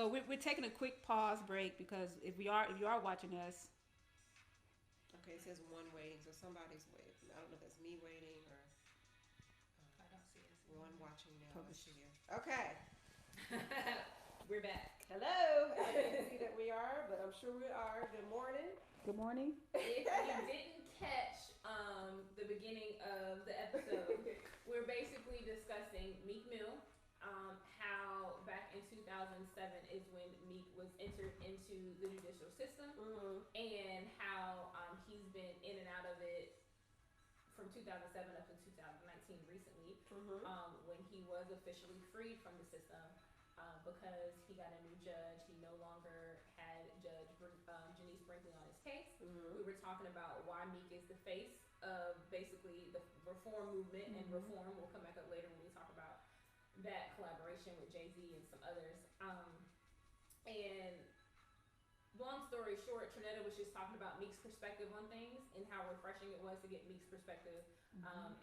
So we're taking a quick pause break because if you are watching us, Okay, it says one waiting, so somebody's waiting. I don't know if that's me waiting or I don't see us. one watching now. Let's Publish. see here. Okay. We're back. Hello. I can't see that we are, but I'm sure we are. Good morning. good morning. If you didn't catch the beginning of the episode, we're basically discussing Meek Mill. How back in 2007 is when Meek was entered into the judicial system, and how he's been in and out of it from 2007 up to 2019 recently, when he was officially freed from the system because he got a new judge. He no longer had Judge Janice Brinkley on his case. We were talking about why Meek is the face of basically the reform movement, and reform will come back up later when we talk about that collaboration with Jay-Z and some others. And long story short, Trinetta was just talking about Meek's perspective on things and how refreshing it was to get Meek's perspective,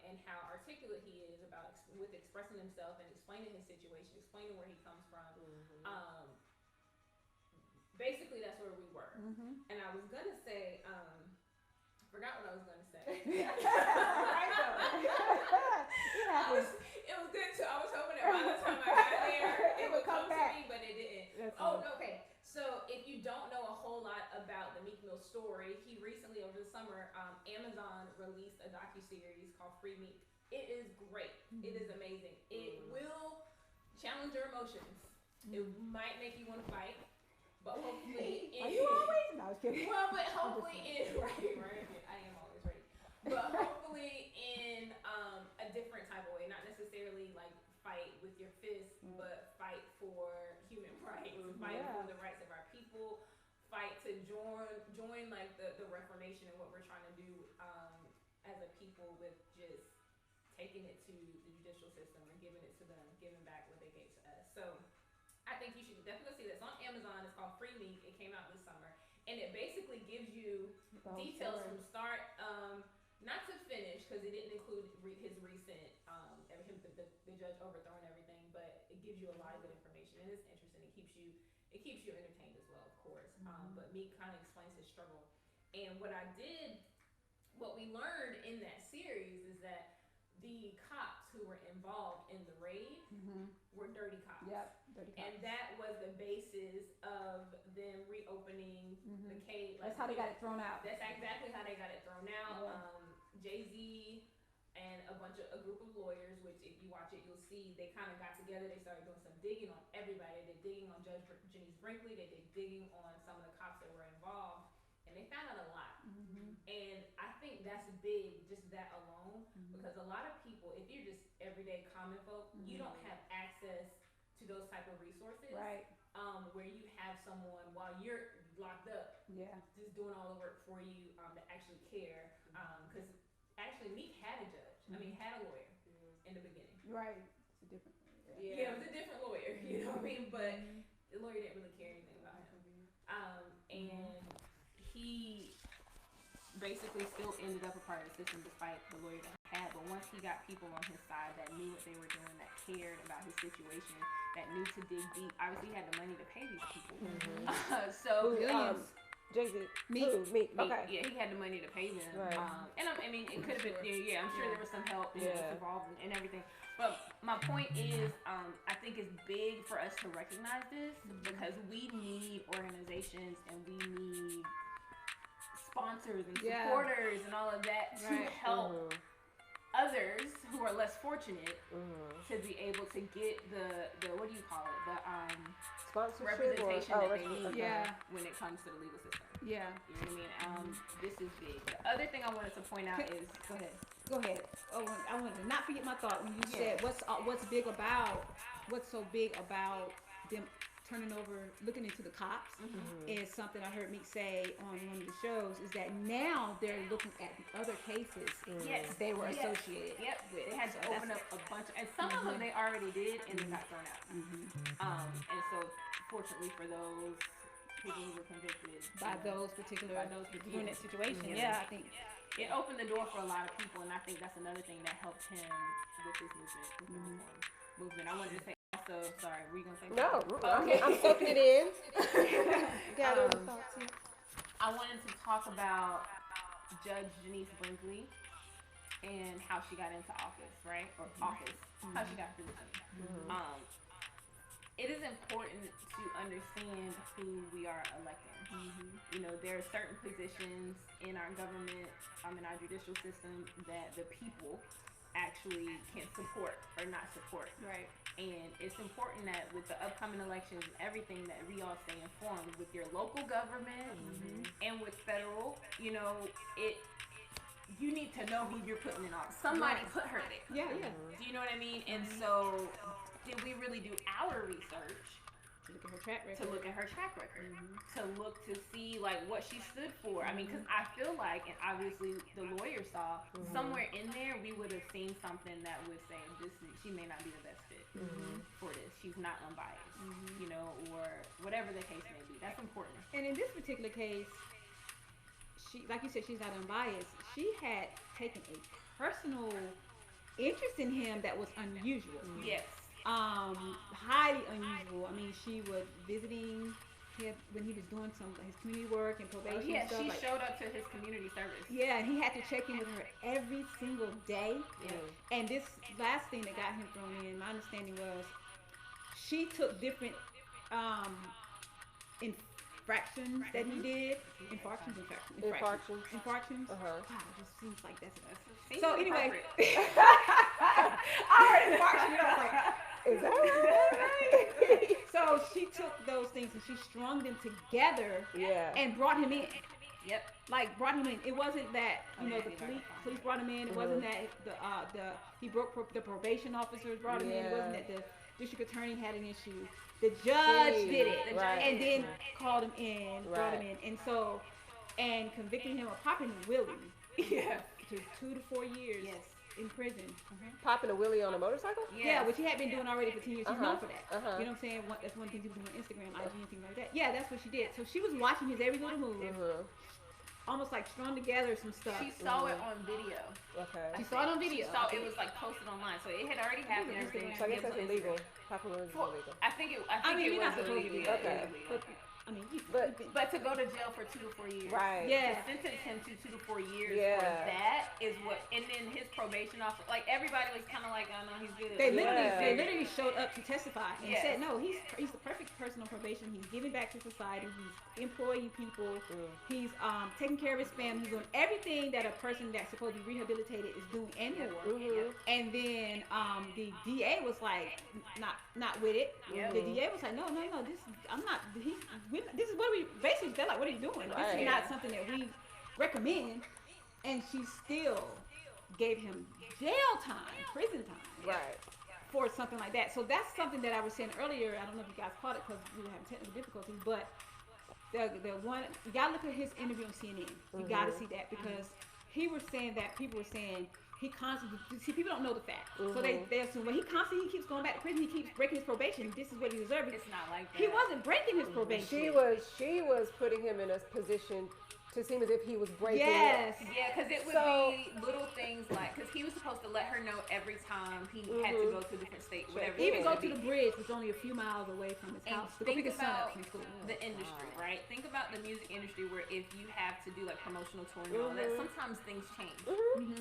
and how articulate he is about with expressing himself and explaining his situation, explaining where he comes from. Basically, that's where we were. And I was gonna say, forgot what I was gonna say. It was good too. I was hoping that by the time I got there, it would come back to me, but it didn't. Okay. So if you don't know a whole lot about the Meek Mill story, he recently, over the summer, Amazon released a docuseries called Free Meek. It is great. It is amazing. It will challenge your emotions. It might make you want to fight, but hopefully, Are you always? No, I was kidding. well, but hopefully, right. I am always ready. But hopefully, in a different type of way, not necessarily like fight with your fists, but fight for human rights, fight for the rights of our people, fight to join like the reformation and what we're trying to do as a people with just taking it to the judicial system and giving it to them, giving back what they gave to us. So I think you should definitely see this on Amazon. It's called Free Meek. It came out this summer, and it basically gives you details from start, not to finish, because it didn't include his recent, the judge overthrowing everything, but it gives you a lot of good information, and it's interesting. It keeps you entertained as well, of course. But Meek kind of explains his struggle, and what we learned in that series is that the cops who were involved in the raid were dirty cops. Yep, dirty cops. And that was the basis of them reopening the case. That's how they got it thrown out. That's exactly how they got it thrown out. Yeah. Jay-Z and a group of lawyers, which if you watch it, you'll see they kind of got together. They started doing some digging on everybody. They did digging on Judge Janice Brinkley. They did digging on some of the cops that were involved. And they found out a lot. And I think that's big, just that alone, because a lot of people, if you're just everyday common folk, you don't have access to those type of resources. Right. Where you have someone while you're locked up, just doing all the work for you, to actually care. Because actually Meek had a judge. I mean, had a lawyer in the beginning. Right. It's a different. Yeah, it was a different lawyer. You know what I mean? But the lawyer didn't really care anything about him. And he basically still ended up a part of the system despite the lawyer that he had. But once he got people on his side that knew what they were doing, that cared about his situation, that knew to dig deep, obviously he had the money to pay these people. Jay-Z. Meek. Okay. Yeah, he had the money to pay them. Right. And I mean, it could have been, I'm sure there was some help involved and everything. But my point is, I think it's big for us to recognize this because we need organizations and we need sponsors and supporters and all of that to help others who are less fortunate to be able to get the what do you call it, the representation that they need when it comes to the legal system. Yeah. You know what I mean? This is big. The other thing I wanted to point out is Go ahead. Oh, I wanted to not forget my thought when you said what's so big about them turning over, looking into the cops, is something I heard Meek say on one of the shows, is that now they're looking at the other cases they were associated with. They had to open up a bunch, and some of them they already did, and they got thrown out. And so, fortunately for those people who were convicted by those particular unit situation, I think it opened the door for a lot of people, and I think that's another thing that helped him with this movement. I wanted to say So sorry, were you gonna say No, something? I'm soaking it in. Gather the thoughts. I wanted to talk about Judge Janice Brinkley and how she got into office, right? Or office, how she got position. It is important to understand who we are electing. You know, there are certain positions in our government, in our judicial system, that the people actually can support or not support. Right. And it's important that with the upcoming elections and everything, that we all stay informed with your local government and with federal. You know, you need to know who you're putting in office. Somebody put her there. Yeah. Do you know what I mean? And so, did we really do our research? To look at her track record. To look at her track record. To look to see like what she stood for. I mean, because I feel like, and obviously the lawyer saw somewhere in there, we would have seen something that would say she may not be the best fit for this. She's not unbiased, you know, or whatever the case may be. That's important. And in this particular case, she, like you said, she's not unbiased. She had taken a personal interest in him that was unusual. Yes. Highly unusual. I mean, she was visiting him when he was doing some his community work and probation. Yeah, stuff. she showed up to his community service. Yeah, and he had to check in with her every single day. Yeah. And this last thing that got him thrown in, my understanding was, she took different infractions that he did. Infractions. Wow, it just seems like that's it. So anyway, I heard infraction, and I was like, is that right? So she took those things and she strung them together and brought him in. Yep. Like brought him in. It wasn't that the police brought him in. It wasn't that he broke the probation officers brought him in. It wasn't that the district attorney had an issue. The judge did it, and then called him in, brought him in, and convicted him of popping a willie. To 2 to 4 years. In prison. Popping a willie on a motorcycle? Yeah, which he had been doing already for 10 years. He's known for that. You know what I'm saying? That's one thing people do on Instagram, IG, and things like that. Yeah, that's what she did. So she was watching his every little move. Almost like strung together some stuff. She saw it on video. Okay. She saw it on video. She saw it was like posted online, so it had already happened. Everything. So I guess that's illegal. Popping a willie is illegal. I think it you're was not supposed to do illegal. that. Okay. But to go to jail for 2 to 4 years. Right. Yeah. To sentence him to 2 to 4 years for that is what, and then his probation officer, like everybody was kind of like, oh no, he's good. They literally showed up to testify and said, no, he's the perfect person on probation. He's giving back to society. He's employing people. He's taking care of his family. He's doing everything that a person that's supposed to be rehabilitated is doing and more. And then the DA was like, not with it. The DA was like, no, this is what we basically, they're like, what are you doing? This is not something that we recommend. And she still gave him jail time, prison time, for something like that. So that's something that I was saying earlier. I don't know if you guys caught it because we were having technical difficulties, but the one, you gotta look at his interview on CNN. You gotta see that, because he was saying that people were saying he constantly, see, people don't know the facts. So they assume, well, he keeps going back to prison, he keeps breaking his probation, this is what he deserves. It's not like that. He wasn't breaking his probation. She was putting him in a position to seem as if he was breaking it. Yeah, because it would be little things like, because he was supposed to let her know every time he had to go to a different state, whatever. Even go to the bridge, which is only a few miles away from his house. And think about the industry, right? Think about the music industry, where if you have to do like promotional touring and all that, sometimes things change.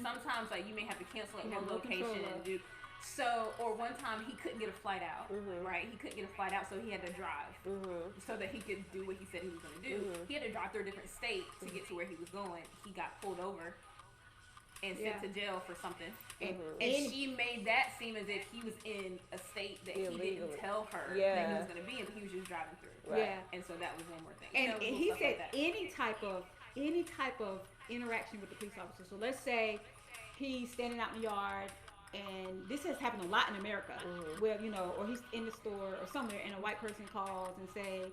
Sometimes like you may have to cancel at one location and do. So, or one time he couldn't get a flight out, right? He couldn't get a flight out, so he had to drive so that he could do what he said he was going to do. He had to drive through a different state to get to where he was going. He got pulled over and sent to jail for something. And she made that seem as if he was in a state that he didn't tell her that he was going to be in, but he was just driving through. And so that was one more thing. And he said like any type of interaction with the police officer. So let's say he's standing out in the yard, and this has happened a lot in America, where, or he's in the store or somewhere, and a white person calls and say,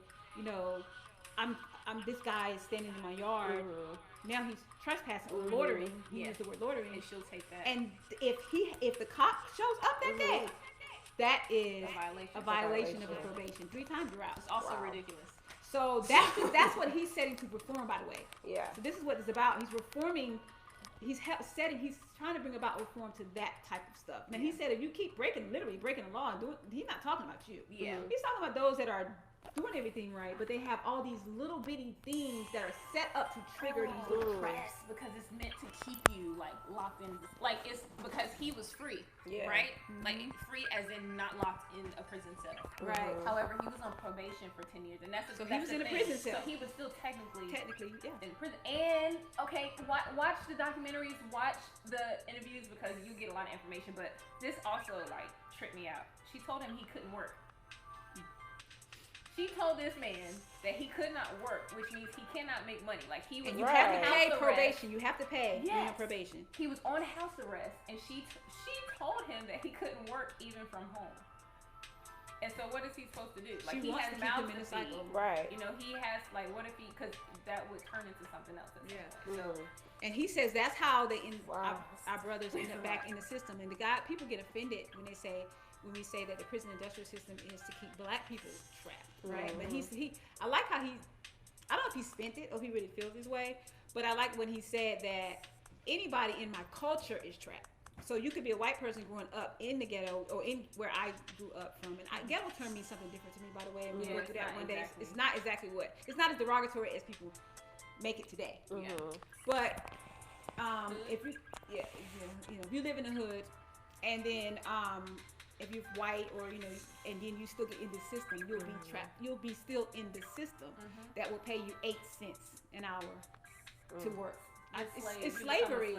I'm this guy is standing in my yard. Now he's trespassing or loitering. He used the word loitering. And she'll take that. And if the cop shows up that day, that is a violation of his probation. 3 times you're out. It's also ridiculous. So that's what he's setting to reform, by the way. Yeah. So this is what it's about. He's reforming he's trying to bring about reform to that type of stuff. Now he said if you keep literally breaking the law and doing, he's not talking about you. Yeah. He's talking about those that are doing everything right, but they have all these little bitty things that are set up to trigger these little traps. Because it's meant to keep you like locked in. Like it's because he was free, right? Like free as in not locked in a prison cell. Right. However, he was on probation for 10 years, and So he was in a prison cell. So he was still technically yeah. in prison. And okay, watch the documentaries, watch the interviews because you get a lot of information. But this also like tripped me out. She told him he couldn't work. She told this man that he could not work, which means he cannot make money. Like he was. And you have to pay probation. You have to pay yes. on probation. He was on house arrest, and she told him that he couldn't work even from home. And so what is he supposed to do? Like she he wants has to keep him mouths in to the cycle. feed. Right. You know, he has like what if he because that would turn into something else. Yeah. So, and he says that's how they our brothers end up back in the system. And people get offended when we say that the prison industrial system is to keep black people trapped, right? But I like how I don't know if he spent it or if he really feels this way, but I like when he said that anybody in my culture is trapped. So you could be a white person growing up in the ghetto or in where I grew up from, and ghetto term means something different to me, by the way. And we went through that one day. It's not exactly it's not as derogatory as people make it today. But if you live in the hood, and then if you're white or and then you still get in the system, you'll be trapped. You'll be still in the system that will pay you 8 cents an hour to work. It's slavery.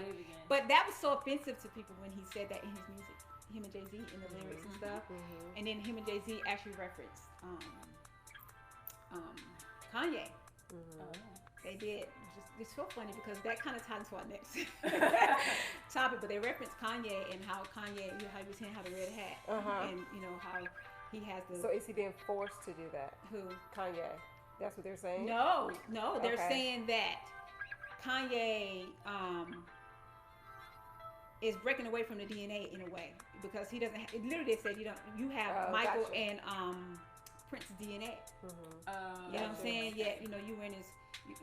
But that was so offensive to people when he said that in his music, him and Jay-Z in the lyrics and stuff. And then him and Jay-Z actually referenced Kanye. They did. It's so funny because that kind of ties into our next topic. But they referenced Kanye and how how he was saying how the red hat, and how he has the. So is he being forced to do that? Who? Kanye. That's what they're saying. No. They're saying that Kanye is breaking away from the DNA in a way because he doesn't. Literally, they said you have Michael and Prince's DNA. You know what I'm saying? Yeah, you were in his.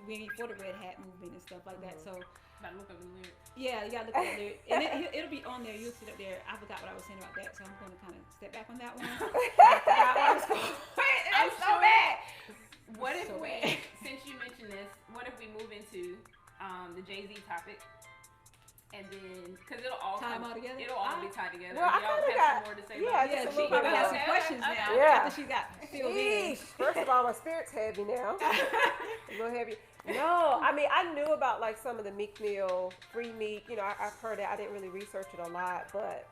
We ain't for the red hat movement and stuff like that. So, gotta look up the lyrics. Yeah, you gotta look at the lyrics, and it'll be on there. You'll see it up there. I forgot what I was saying about that, so I'm going to kind of step back on that one. I'm so bad. What if since you mentioned this, what if we move into the Jay-Z topic? And then, because it'll all tie them all together. It'll all be tied together. Well, I y'all have got some more to say. Yeah, she probably has some questions now. After she got filled in. First of all, my spirit's heavy now. A little heavy. No, I mean I knew about like some of the Meek Mill, Free Meek. I've heard it. I didn't really research it a lot, but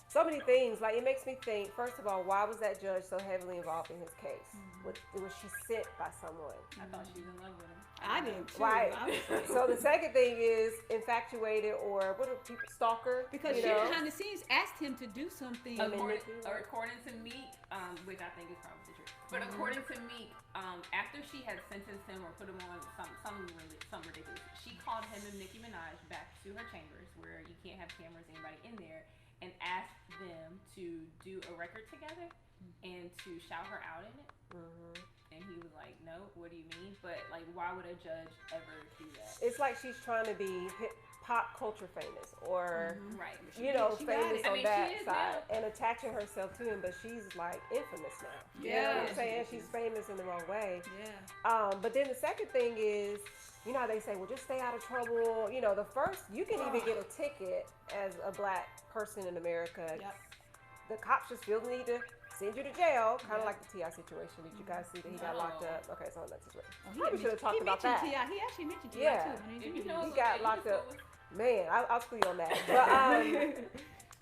so many things. Like it makes me think. First of all, why was that judge so heavily involved in his case? Was she sent by someone? I thought she was in love with him. I did too. Right. So the second thing is infatuated or what are people stalker? Because she behind the scenes asked him to do something. According to Meek, which I think is probably true, but according to Meek, after she had sentenced him or put him on some ridiculous, she called him and Nicki Minaj back to her chambers where you can't have cameras, anybody in there, and asked them to do a record together and to shout her out in it. And he was like, no, what do you mean? But like, why would a judge ever do that? It's like she's trying to be pop culture famous or, famous on that side and attaching herself to him, but she's like infamous now. You know what I'm saying? She's famous in the wrong way. Yeah. But then the second thing is, how they say, well, just stay out of trouble. The first, you can even get a ticket as a black person in America. Yep. The cops just feel the need to send you to jail, kind of like the T.I. situation. Did you guys see that he got locked up? Okay, so that's his way. Probably should have talked about that. He actually mentioned T.I. too. He got locked up. Man, I'll screw you on that. But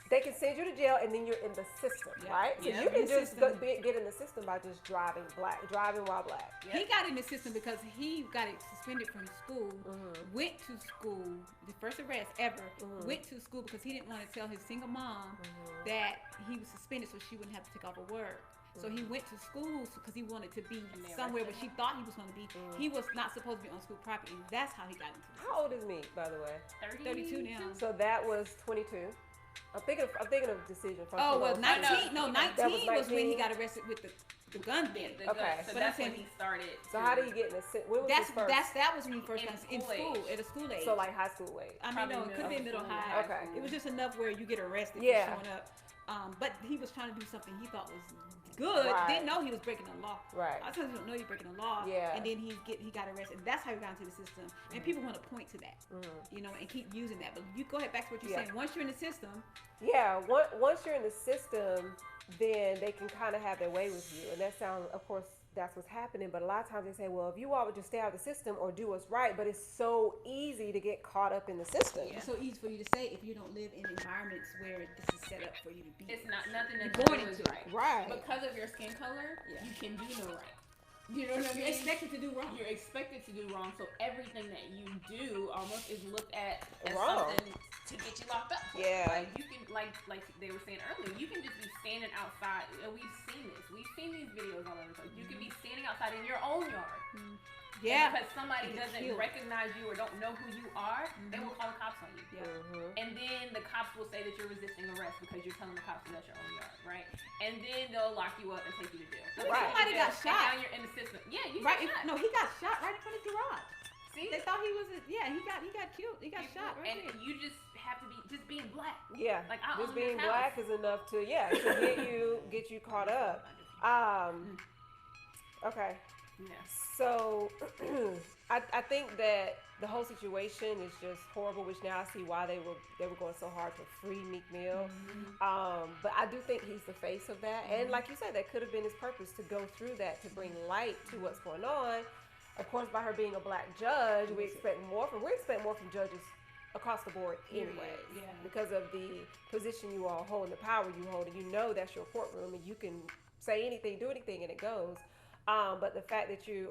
they can send you to jail, and then you're in the system, right? So you can just get in the system by just driving while black. He got in the system because he got suspended from school, went to school, the first arrest ever, went to school because he didn't want to tell his single mom that he was suspended so she wouldn't have to take off of work. So he went to school because he wanted to be somewhere where she thought he was going to be. He was not supposed to be on school property. That's how he got into it. How old is Meek, by the way? 32 now. So that was 22. I'm thinking of decision. Oh well, 19. No, 19 was when he got arrested with the the gun thing. The gun. Okay. So But I'm that's when saying- he started. So how did he get in the when was his first? That was when he first In got in school school age. at a school age. So like high school age. I mean, Probably no, it could have been middle middle high. Okay. It was just enough where you get arrested Yeah. for showing up. But he was trying to do something he thought was good. Right. Didn't know he was breaking the law. Right. I told you don't know you're breaking the law. Yeah. And then he got arrested. That's how he got into the system. And people want to point to that, you know, and keep using that. But you go ahead back to what you're saying. Once you're in the system, Yeah, once you're in the system, then they can kind of have their way with you. And that sounds, of course, that's what's happening. But a lot of times they say, well, if you all would just stay out of the system or do what's right, but it's so easy to get caught up in the system. it's so easy for you to say if you don't live in environments where this is set up for you to be. It's not nothing You're that born you do is into right. it. Right. Because of your skin color, Yeah. you can do no right. You know what I mean? You're expected to do wrong. You're expected to do wrong, so everything that you do almost is looked at as Wrong. something to get you locked up. Yeah. Like you can, like they were saying earlier, you can just be standing outside. And we've seen this. We've seen these videos all over the place. You can be standing outside in your own yard. Yeah. And because somebody You get doesn't killed. recognize you or don't know who you are, they will call the cops on you. Yeah. And then the cops will say that you're resisting arrest because you're telling the cops that that's your own yard, right? And then they'll lock you up and take you to jail. Right. Somebody got And shot. now you're in the system. Yeah, you Right. got shot. No, he got shot right in front of the garage. See? They thought he was. He got killed. He got shot right And there. you just have to be just being black. Yeah. Like, I just own being this black house. is enough to get you caught up. Okay. Yeah. So I think that the whole situation is just horrible, which now I see why they were going so hard to free Meek Mill. But I do think he's the face of that. And like you said, that could have been his purpose, to go through that, to bring light to what's going on. Of course, by her being a black judge, we expect more from judges across the board anyway. Yeah. Because of the position you all hold and the power you hold, and you know that's your courtroom, and you can say anything, do anything, and it goes. But the fact that you're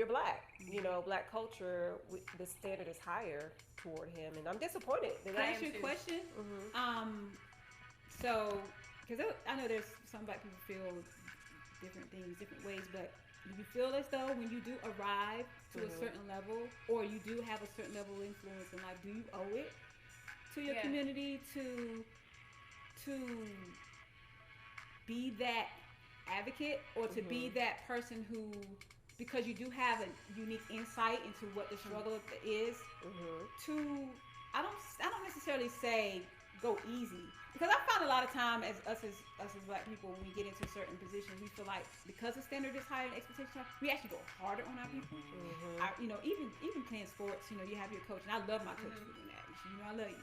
black, you know, black culture, the standard is higher toward him, and I'm disappointed. Can I ask you a question? So, because I know there's some black people feel different things, different ways, but do you feel as though when you do arrive to a certain level, or you do have a certain level of influence in life, do you owe it to your community to be that advocate, or to be that person who, because you do have a unique insight into what the struggle is, to I don't necessarily say go easy, because I find a lot of time as us as black people, when we get into certain positions, we feel like because the standard is higher and expectations are, we actually go harder on our people. You know, even playing sports, you know, you have your coach, and I love my coach for doing that. You know, I love you.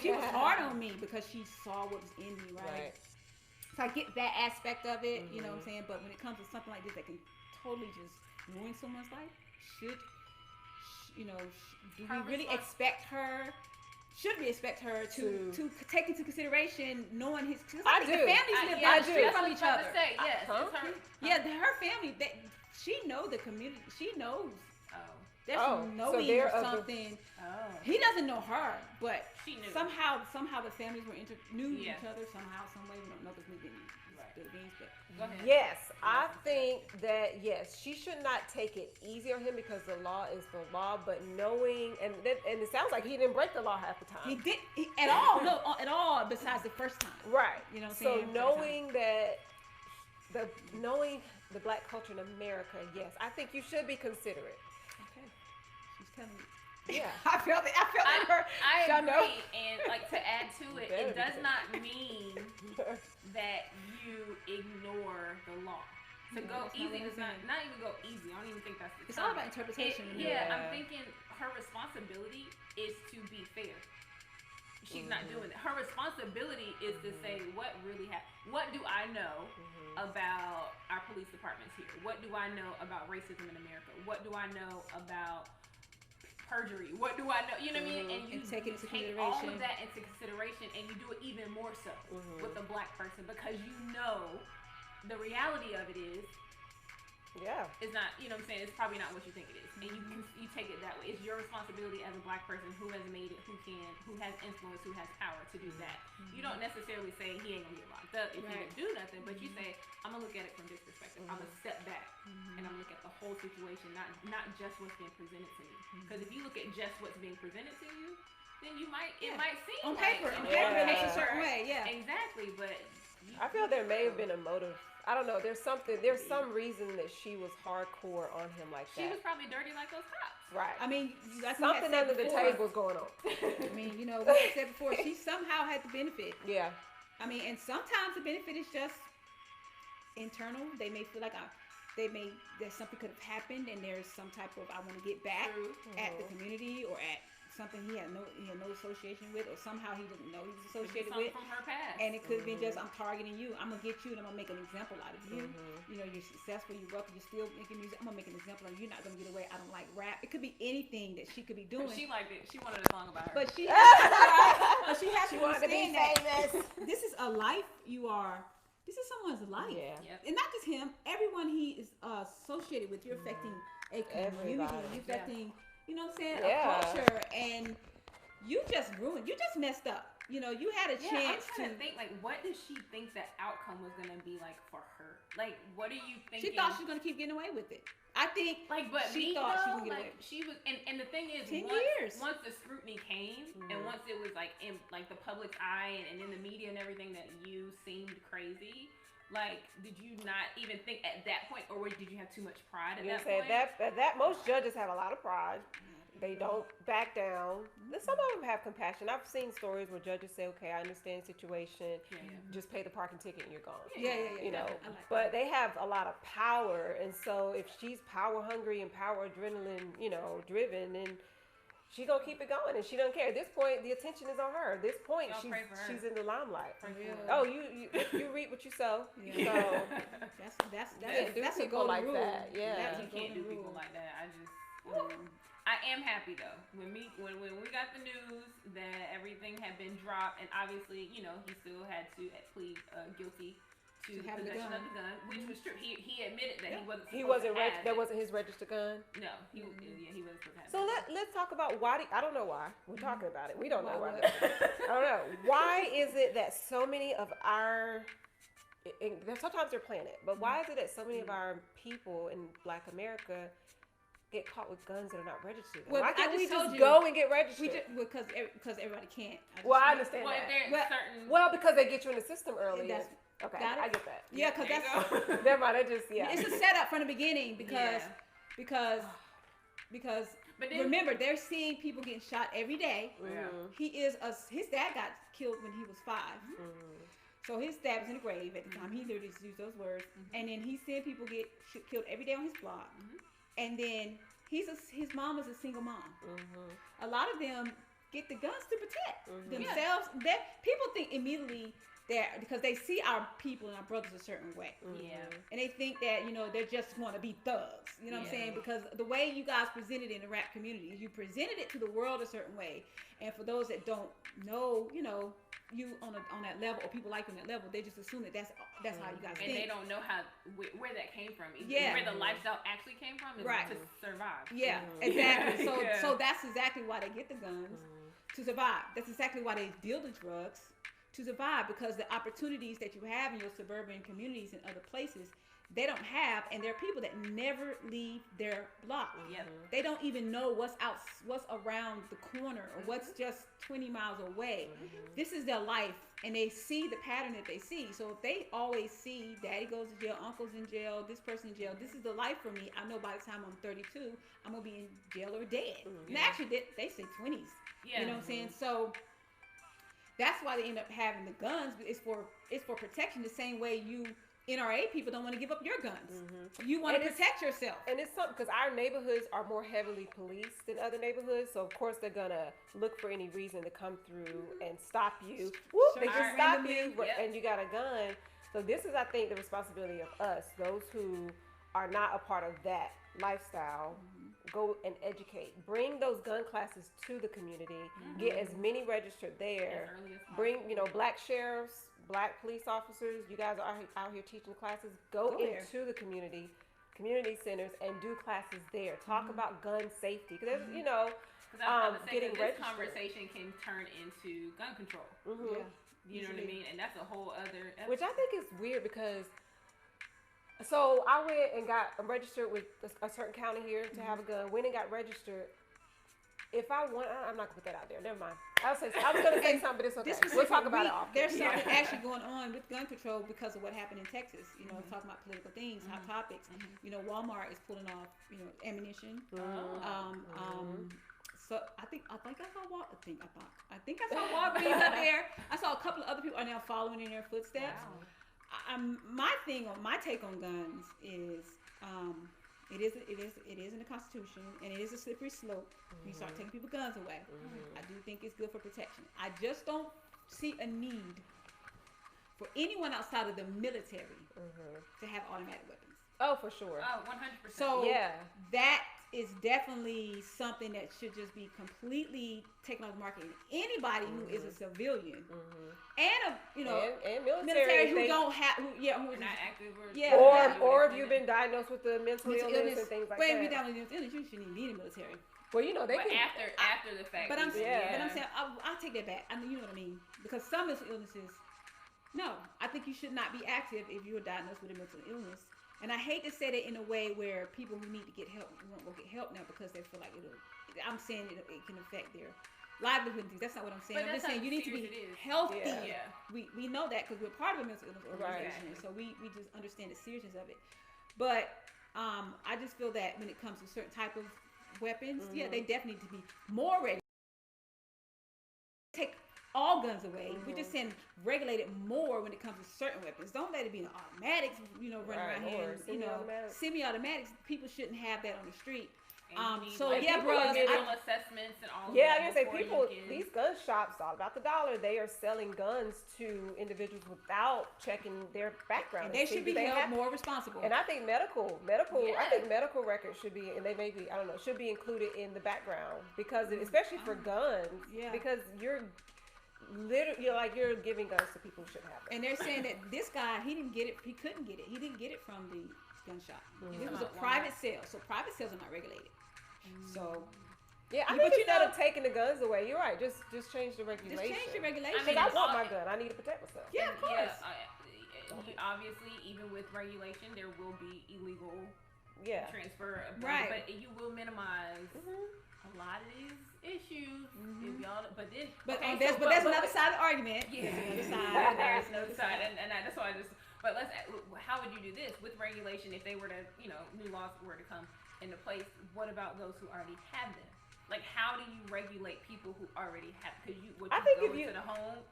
She was hard on me because she saw what was in me, right? So I get that aspect of it, you know what I'm saying? But when it comes to something like this that can totally just ruin someone's life, do we really expect her? Should we expect her to take into consideration knowing his? I do. The families live I down the do. street from each other. Say, yes, it's her. Yeah, her family. She knows the community. She knows. There's so knowing they're or of the- something. He doesn't know her, but She knew. somehow the families were knew Yeah. each other somehow, some way. We don't know because we didn't spill the beans, but Go ahead. Yes, I think that she should not take it easy on him, because the law is the law. But knowing, and it sounds like he didn't break the law half the time. he didn't at all. No, at all. Besides the first time, Right. You know what I'm So saying? knowing the black culture in America, yes, I think you should be considerate. Okay, she's telling me. Yeah. I felt it. Her. I Y'all know? agree, and like to add to it, Very it does good. not mean that you ignore the law. To go that's not easy what does I'm not even go easy. I don't even think that's the It's term. all about interpretation. Yeah, Yeah. I'm thinking her responsibility is to be fair. She's not doing that. Her responsibility is to say what really happened. What do I know about our police departments here? What do I know about racism in America? What do I know about perjury? What do I know? You know what I mean? And you And take it into take all consideration. of that into consideration, and you do it even more so with a black person, because you know the reality of it is Yeah. it's not, you know what I'm saying, it's probably not what you think it is. And you take it that way. It's your responsibility as a black person who has made it, who has influence, who has power to do that. You don't necessarily say he ain't gonna get locked up if he didn't do nothing, but you say, I'm gonna look at it from this perspective. I'm gonna step back and I'm gonna look at the whole situation, not just what's being presented to me. Because if you look at just what's being presented to you, then it might seem On paper, like, on paper, it looks a Yeah. certain way. Yeah. Exactly, but I feel there may have been a motive. I don't know. There's some reason that she was hardcore on him like that. She was probably dirty like those cops. Right. I mean, that's something under the table was going on. I mean, you know, what I said before, she somehow had the benefit. Yeah. I mean, and sometimes the benefit is just internal. They may feel like that something could have happened, and there's some type of I want to get back at the community or at something he had no association with, or somehow he didn't know he was associated with. From her past. And it could have been just I'm targeting you. I'm gonna get you, and I'm gonna make an example out of you. You know, you're successful, you're wealthy, you're still making music. I'm gonna make an example of you. You're not gonna get away. I don't like rap. It could be anything that she could be doing. She liked it. She wanted a song about her. But she has to wanted to be famous. This is a life you are. This is someone's life, and not just him. Everyone he is associated with. You're affecting a community. You're affecting, you know what I'm saying, a culture, and you just ruined. You just messed up. You know, you had a chance I'm trying to think, like, what did she think the outcome was gonna be like for her? Like, what are you thinking? She thought she was gonna keep getting away with it. I think, like, but she thought she was gonna get away. She was, and the thing is, 10 years. Once the scrutiny came, and once it was like in like the public's eye and in the media and everything that you seemed crazy. Like, did you not even think at that point, or did you have too much pride at that point? That most judges have a lot of pride. They don't back down. Some of them have compassion. I've seen stories where judges say, "Okay, I understand the situation. Just pay the parking ticket and you're gone." You know, but they have a lot of power, and so if she's power hungry and power adrenaline, you know, driven, then she gonna keep it going, and she don't care. At this point, the attention is on her. At this point, she's in the limelight. Oh, you reap what you sow. So that's a golden like rule. that. You can't do people like that. I am happy though when we got the news that everything had been dropped, and obviously, you know, he still had to plead guilty to possession of the gun, which was true. He admitted that he wasn't that wasn't his registered gun. No, he wasn't supposed to have. So let's talk about why. I don't know why we're talking about it. We don't know why. I don't know why is it that so many of our sometimes they're planning it, but why is it that so many of our people in Black America get caught with guns that are not registered? Well, why can't we just go and get registered? Because everybody can't. I understand that. Because they get you in the system early. Okay, I get that. Yeah, because that's never mind. It's a setup from the beginning because remember they're seeing people getting shot every day. His dad got killed when he was 5. So his dad was in the grave at the time. He literally used those words. And then he's seeing people get killed every day on his block. And then his mom was a single mom. A lot of them get the guns to protect themselves. People think immediately that because they see our people and our brothers a certain way. And they think that, you know, they're just want to be thugs. You know what I'm saying? Because the way you guys presented in the rap community, you presented it to the world a certain way. And for those that don't know, you know, you on that level, or people like you on that level, they just assume that that's how you guys think. And they don't know where that came from. Where the lifestyle actually came from is to survive. Exactly. So that's exactly why they get the guns, to survive. That's exactly why they deal the drugs, to survive, because the opportunities that you have in your suburban communities and other places, they don't have, and there are people that never leave their block. They don't even know what's around the corner, or what's just 20 miles away. This is their life, and they see the pattern that they see. So if they always see daddy goes to jail, uncle's in jail, this person in jail, this is the life for me. I know by the time I'm 32, I'm gonna be in jail or dead. And actually, they say 20s. You know what I'm saying? So that's why they end up having the guns. It's for protection. The same way you NRA people don't want to give up your guns. You want to protect yourself. And it's something because our neighborhoods are more heavily policed than other neighborhoods. So of course they're gonna look for any reason to come through and stop you. They just stop you, and you got a gun. So this is, I think, the responsibility of us, those who are not a part of that lifestyle. Go and educate. Bring those gun classes to the community. Get as many registered there. Bring, Black sheriffs, Black police officers. You guys are out here teaching classes. Go into the community centers, and do classes there. Talk about gun safety. Because getting this registered. Conversation can turn into gun control. You know what I mean? And that's a whole other episode. Which I think is weird because. So I went and got registered with a certain county here to have a gun. Went and got registered. If I want, I'm not gonna put that out there. Never mind. I was gonna say something, but it's okay. This We'll talk specific about it week, off. there's something actually going on with gun control because of what happened in Texas. You know, talking about political things, hot topics. You know, Walmart is pulling off, you know, ammunition. So I think I saw Walgreens up there. I saw a couple of other people are now following in their footsteps. Wow. My take on guns is, it is in the Constitution, and it is a slippery slope. You start taking people's guns away. I do think it's good for protection. I just don't see a need for anyone outside of the military to have automatic weapons. Oh, for sure. Oh, 100%. So yeah, that is definitely something that should just be completely taken off the market. Anybody who is a civilian and a and military who they, don't have who is not active or if you've been diagnosed with a mental illness and things like if that. you're down with mental illness, you shouldn't even be in the military. Well, you know they can after the fact. But I'm Yeah. but I'm saying I'll take that back. I mean, you know what I mean? Because some mental illnesses, no, I think you should not be active if you're diagnosed with a mental illness. And I hate to say that in a way where people who need to get help won't go get help now because they feel like I'm saying it can affect their livelihood and things. That's not what I'm saying. I'm just saying you need to be healthy. Yeah. We know that because we're part of a mental illness organization, so we just understand the seriousness of it. But I just feel that when it comes to certain type of weapons, they definitely need to be more ready. Take all guns away. We're just saying regulate it more when it comes to certain weapons. Don't let it be an automatics, running around here. Semi-automatics. People shouldn't have that on the street. Bro, assessments and all. Yeah, I'm gonna say these gun shops, all about the dollar. They are selling guns to individuals without checking their background. And they should be held more responsible. And I think medical. I think medical records should be, and they may be, I don't know, should be included in the background because especially for guns. Yeah. Because you're giving guns to people who shouldn't have them. And they're saying that this guy, he couldn't get it. He didn't get it from the gun shop. It was a private sale, so private sales are not regulated. So yeah, I think instead of taking the guns away, you're right. Just change the regulation. Just change the regulation. Because I want my gun. I need to protect myself. Yeah, of course. Obviously, even with regulation, there will be illegal transfer of guns, right? But you will minimize a lot of these issues if y'all. But there's another side of the argument. Yeah, there's another side, and that's why I just. But how would you do this with regulation if they were to, new laws were to come into place? What about those who already have them? Like, how do you regulate people who already have? Because go into the home.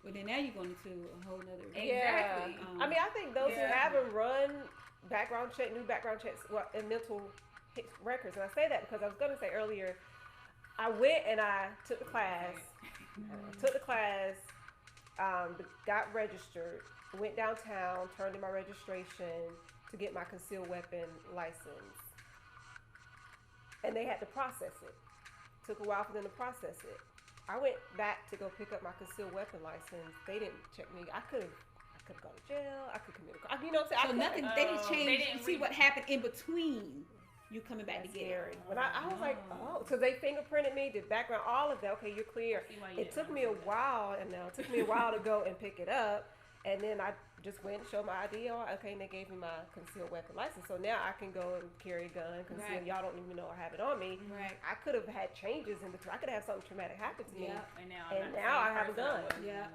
Well, then now you're going into a whole nother. Exactly. I mean, I think those who haven't run new background checks, and mental records. And I say that because I was going to say earlier, I went and I took the class. Got registered. Went downtown, turned in my registration to get my concealed weapon license. And they had to process it. Took a while for them to process it. I went back to go pick up my concealed weapon license. They didn't check me. I could have gone to jail. I could commit a crime. You know what I'm saying? So nothing, they didn't change. They didn't see what happened in between you coming back to get it. But I was like, because they fingerprinted me, did background, all of that. Okay, you're clear. It took me a while, to go and pick it up. And then I just went and showed my ID. Okay, and they gave me my concealed weapon license. So now I can go and carry a gun, conceal. Right. Y'all don't even know I have it on me. Right. I could have had changes in between. I could have something traumatic happen to me. And now I have a gun. Yeah.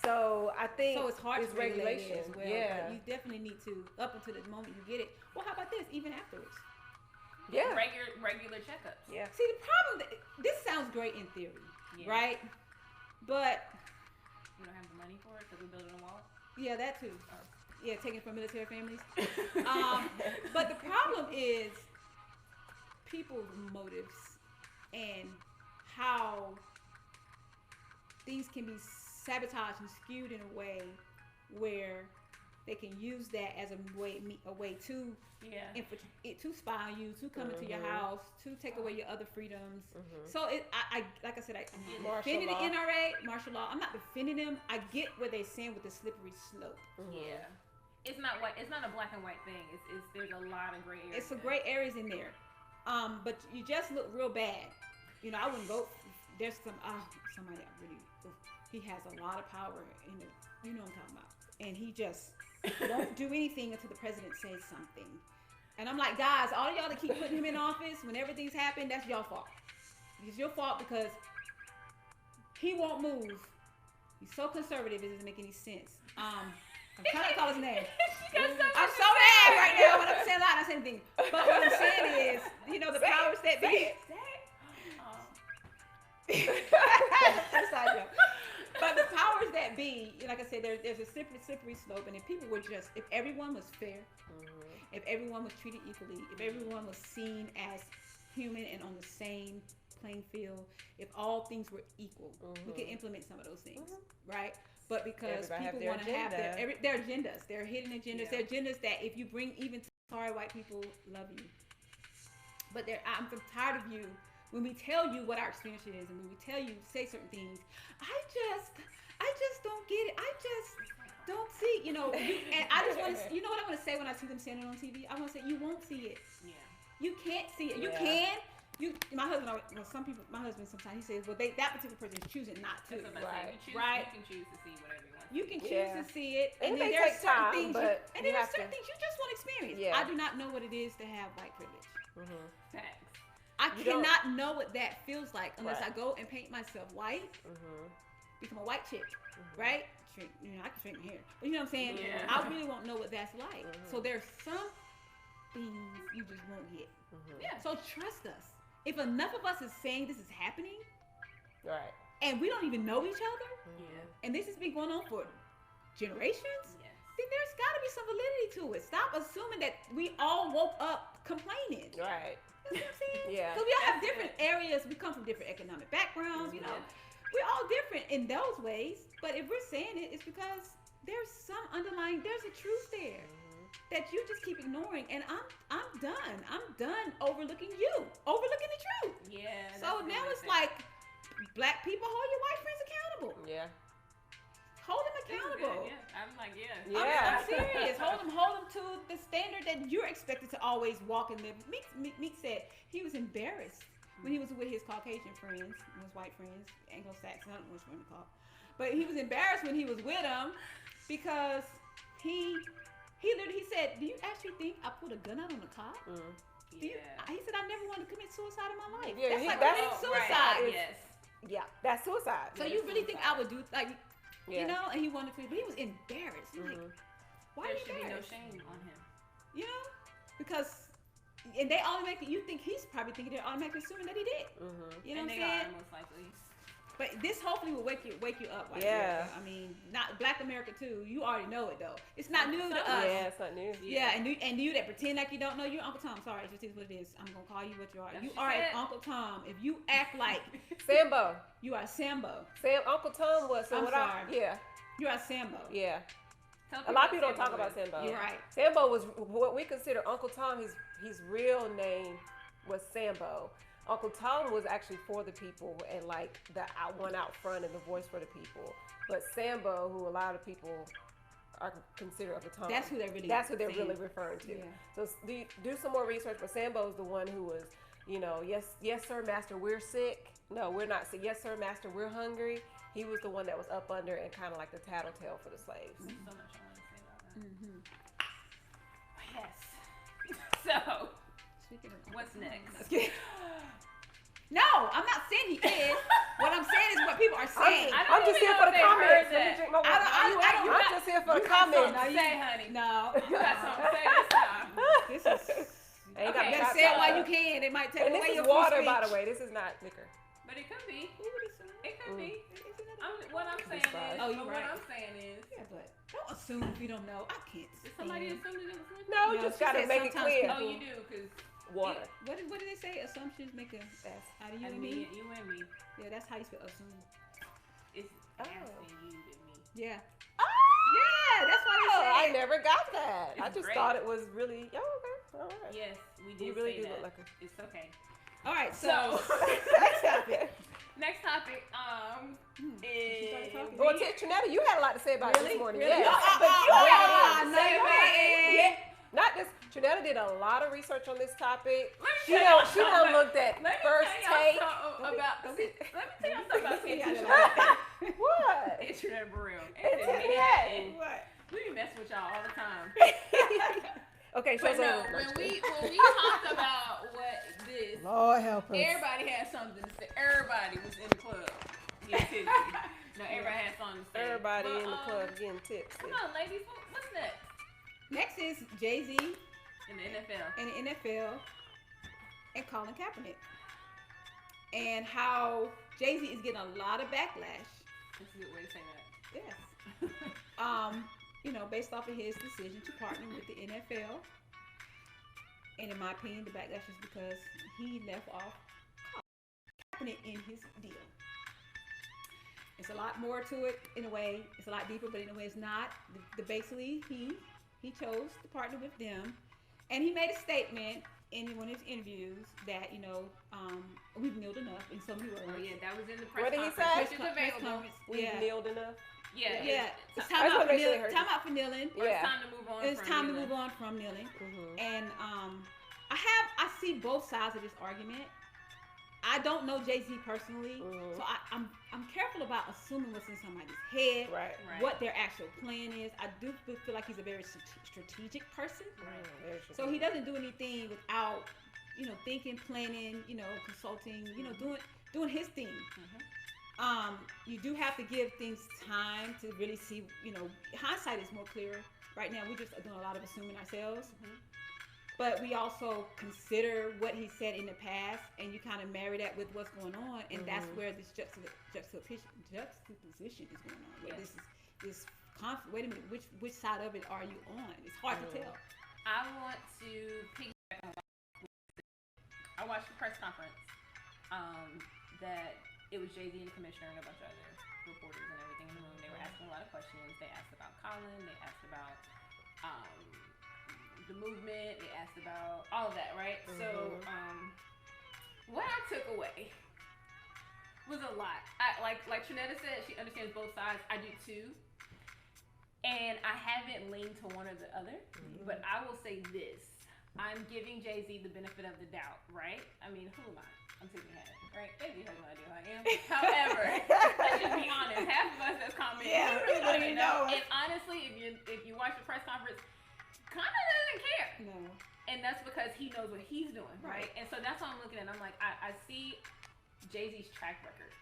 So I think it's hard to regulate it as well. Yeah. But you definitely need to, up until the moment you get it. Well, how about this? Even afterwards. Yeah. Regular checkups. Yeah. See, the problem, this sounds great in theory, right? But you don't have the money for it because we're building a wall? Yeah, that too. Yeah, taken from military families. But the problem is people's motives and how things can be sabotaged and skewed in a way where they can use that as a way to spy on you, to come into your house, to take away your other freedoms. So I like I said, I'm not defending the NRA, martial law. I'm not defending them. I get what they're saying with the slippery slope. Yeah, it's not white. It's not a black and white thing. There's a lot of gray areas. It's some gray areas in there. But you just look real bad. I wouldn't vote. There's somebody that really. He has a lot of power in it. You know what I'm talking about. And he just won't do anything until the president says something. And I'm like, guys, all of y'all that keep putting him in office when everything's happened, that's y'all fault. it's your fault because he won't move. He's so conservative, it doesn't make any sense. I'm trying to call his name. I'm so mad right now when I'm saying a lot, not saying anything. But what I'm saying is, you know, the powers that be. But the powers that be, like I said, there's a slippery slope, and if people were just, if everyone was fair, if everyone was treated equally, if everyone was seen as human and on the same playing field, if all things were equal, we could implement some of those things, right? But because people want to have their agendas, their hidden agendas, their agendas that if you bring even sorry white people love you, but I'm tired of you when we tell you what our experience is and when we tell you say certain things. I just don't get it. I just don't see, you know. And I just want to, you know what I want to say when I see them saying it on TV? I want to say you won't see it. Yeah. You can't see it. You can. My husband, some people, my husband sometimes he says, well, that particular person is choosing not to. Right. You can choose to see whatever you want. You can choose to see it, and then there are certain things, and there are certain things you just want to experience. Yeah. I do not know what it is to have white privilege. Facts. I cannot know what that feels like unless I go and paint myself white, become a white chick, right? I can shrink my hair, but you know what I'm saying? Yeah. I really won't know what that's like. So there's some things you just won't get. Yeah. So trust us. If enough of us is saying this is happening, right, and we don't even know each other, and this has been going on for generations, then there's got to be some validity to it. Stop assuming that we all woke up complaining. Right. You know what I'm saying? Yeah. Because we all have different areas. We come from different economic backgrounds. You know, we're all different in those ways. But if we're saying it, it's because there's some there's a truth there that you just keep ignoring. And I'm done. I'm done overlooking the truth. Yeah. So now it's like, black people, hold your white friends accountable. Yeah. Hold them accountable. Yeah. I'm like, I'm serious. hold them to the standard that you're expected to always walk and live. Meek said he was embarrassed when he was with his Caucasian friends, his white friends, Anglo-Saxon, I don't know which one to call. But he was embarrassed when he was with them because he said, do you actually think I put a gun out on a cop? He said, I never wanted to commit suicide in my life. Yeah, that's like committing suicide. Right. Yes. Yeah, that's suicide. So you really think I would do, like, you know? And he wanted to, but he was embarrassed. Like, why there are you should embarrassed? be no shame on him. You know? Because, and they automatically, you think he's probably thinking they're automatically assuming that he did. You know what I'm saying? Most likely. But this hopefully will wake you up. Like America. I mean, not Black America too. You already know it though. It's not new to us. Yeah, it's not new. Yeah, and you that pretend like you don't know, you're Uncle Tom. Sorry, it just is what it is. I'm gonna call you what you are. You are Uncle Tom. If you act like Sambo, you are Sambo. Uncle Tom was. So I'm what sorry. Yeah. You are Sambo. Yeah. A lot of people don't talk about Sambo. You're right. Sambo was what we consider Uncle Tom. His real name was Sambo. Uncle Tom was actually for the people and like the one out front and the voice for the people. But Sambo, who a lot of people are considered Uncle Tom, that's who they're really referring to. Yeah. So do some more research. But Sambo's the one who was, you know, yes sir, master, we're sick. No, we're not sick. Yes sir, master, we're hungry. He was the one that was up under and kind of like the tattletale for the slaves. So much I want to say about that. Yes. So, what's next? No, I'm not saying he is. What I'm saying is what people are saying. I'm just here for the comments. I'm just here for the comments. Say, honey. No. You got something to say this time. This is. You gotta say it while you can. It might take away your free water, speech. by the way. This is not liquor. But it could be. It could be. What I'm saying is. Yeah, but don't assume if you don't know. I can't. Did somebody assume that it was liquor? No, just gotta make it clear. Oh, you do, because. Water. What did they say? Assumptions make a ass out of you and me. You and me. Yeah, that's how you spell assume. It's asking you and me. Yeah. Yeah, that's why they say. I never got that. I just great. thought it was really. Oh, okay. All right. Yes, we did. You really say do that. look like a. It's okay. All right, so next topic. Next topic is. Well, Trinetta, you had a lot to say about it this morning. Really? Yes. Yeah. Not this. Trinetta did a lot of research on this topic. She done looked at first take. Let me tell you something about Trinetta. What? It's Trinetta Burrell. What? We be messing with y'all all the time. Okay, so when we talked about what this this. Lord help us. Everybody had something to say. Everybody was in the club getting tipsy. No, everybody had something to say. Everybody But, in the club getting tipsy. Come on, ladies. What's next? Next is Jay-Z In the NFL. and the NFL and Colin Kaepernick. And how Jay-Z is getting a lot of backlash. That's a good way to say that. Yes. Based off of his decision to partner with the NFL. And in my opinion, the backlash is because he left off Kaepernick in his deal. It's a lot more to it in a way. It's a lot deeper, but in a way it's not. Basically, he chose to partner with them. And he made a statement in one of his interviews that, we've kneeled enough in so many words. Oh, yeah, that was in the press What did he conference, say? which is available. We've kneeled enough. Yeah. It's I just time out wanna make sure they heard time out for kneeling. It's time to move on. It's from time to kneeling. move on from kneeling. Mm-hmm. And I see both sides of this argument. I don't know Jay-Z personally, so I'm careful about assuming what's in somebody's head, Right. what their actual plan is. I do feel like he's a very strategic person, Right. so he doesn't do anything without thinking, planning, consulting, doing his thing. You do have to give things time to really see. Hindsight is more clear. Right now, we're just doing a lot of assuming ourselves. But we also consider what he said in the past, and you kind of marry that with what's going on, and that's where this juxtaposition is going on. Where this conflict. Wait a minute, which side of it are you on? It's hard to tell. I want to piggyback on I watched the press conference that it was Jay-Z and the commissioner and a bunch of other reporters and everything in the room. They were asking a lot of questions. They asked about Collin. They asked about the movement. They asked about all of that, right? So what I took away was a lot. Like Trinetta said, she understands both sides. I do too. And I haven't leaned to one or the other. But I will say this. I'm giving Jay-Z the benefit of the doubt, right? I mean, who am I? I'm taking head, right? Jay-Z has no idea who I am. However, let's just be honest. Half of us that's commenting, we really don't even know. And honestly, if you watch the press conference, kind of doesn't care. No. And that's because he knows what he's doing, right? And so that's what I'm looking at. I'm like, I see Jay-Z's track record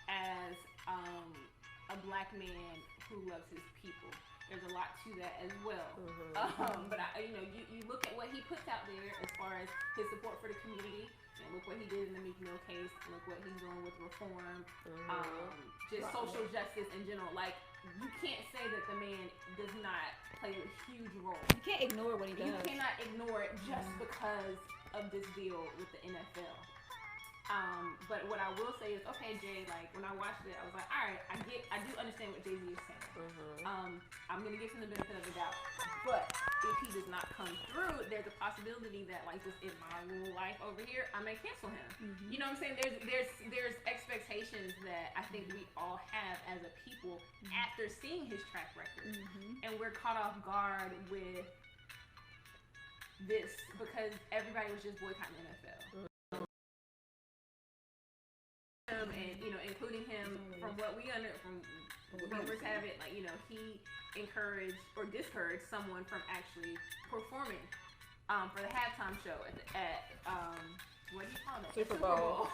as a black man who loves his people. There's a lot to that as well. But you look at what he puts out there as far as his support for the community. Look what he did in the Meek Mill case. Look what he's doing with reform. Just social justice in general. Like, you can't say that the man does not play a huge role. You can't ignore what he does. You cannot ignore it just because of this deal with the NFL. But what I will say is, okay, Jay, like, when I watched it, I was like, all right, I do understand what Jay-Z is saying. I'm going to give him the benefit of the doubt. But if he does not come through, there's a possibility that, like, just in my little life over here, I may cancel him. You know what I'm saying? There's expectations that I think we all have as a people after seeing his track record. And we're caught off guard with this because everybody was just boycotting the NFL. And including him, from what we rumors have it, like, he encouraged or discouraged someone from actually performing for the halftime show at what do you call it? Super Bowl.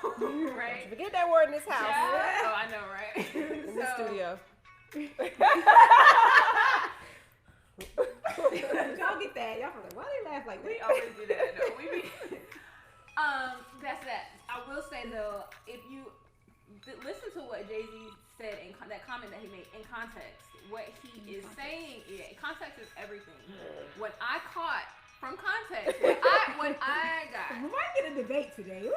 Right? Forget that word in this house. Yeah. Oh, I know, right? In the studio. Y'all get that? Y'all like, why they laugh like that? We always do that. No, that's that. I will say though, if you listen to what Jay-Z said in that comment that he made in context, what he is saying, context is everything. What I caught from context, what I got. We might get a debate today.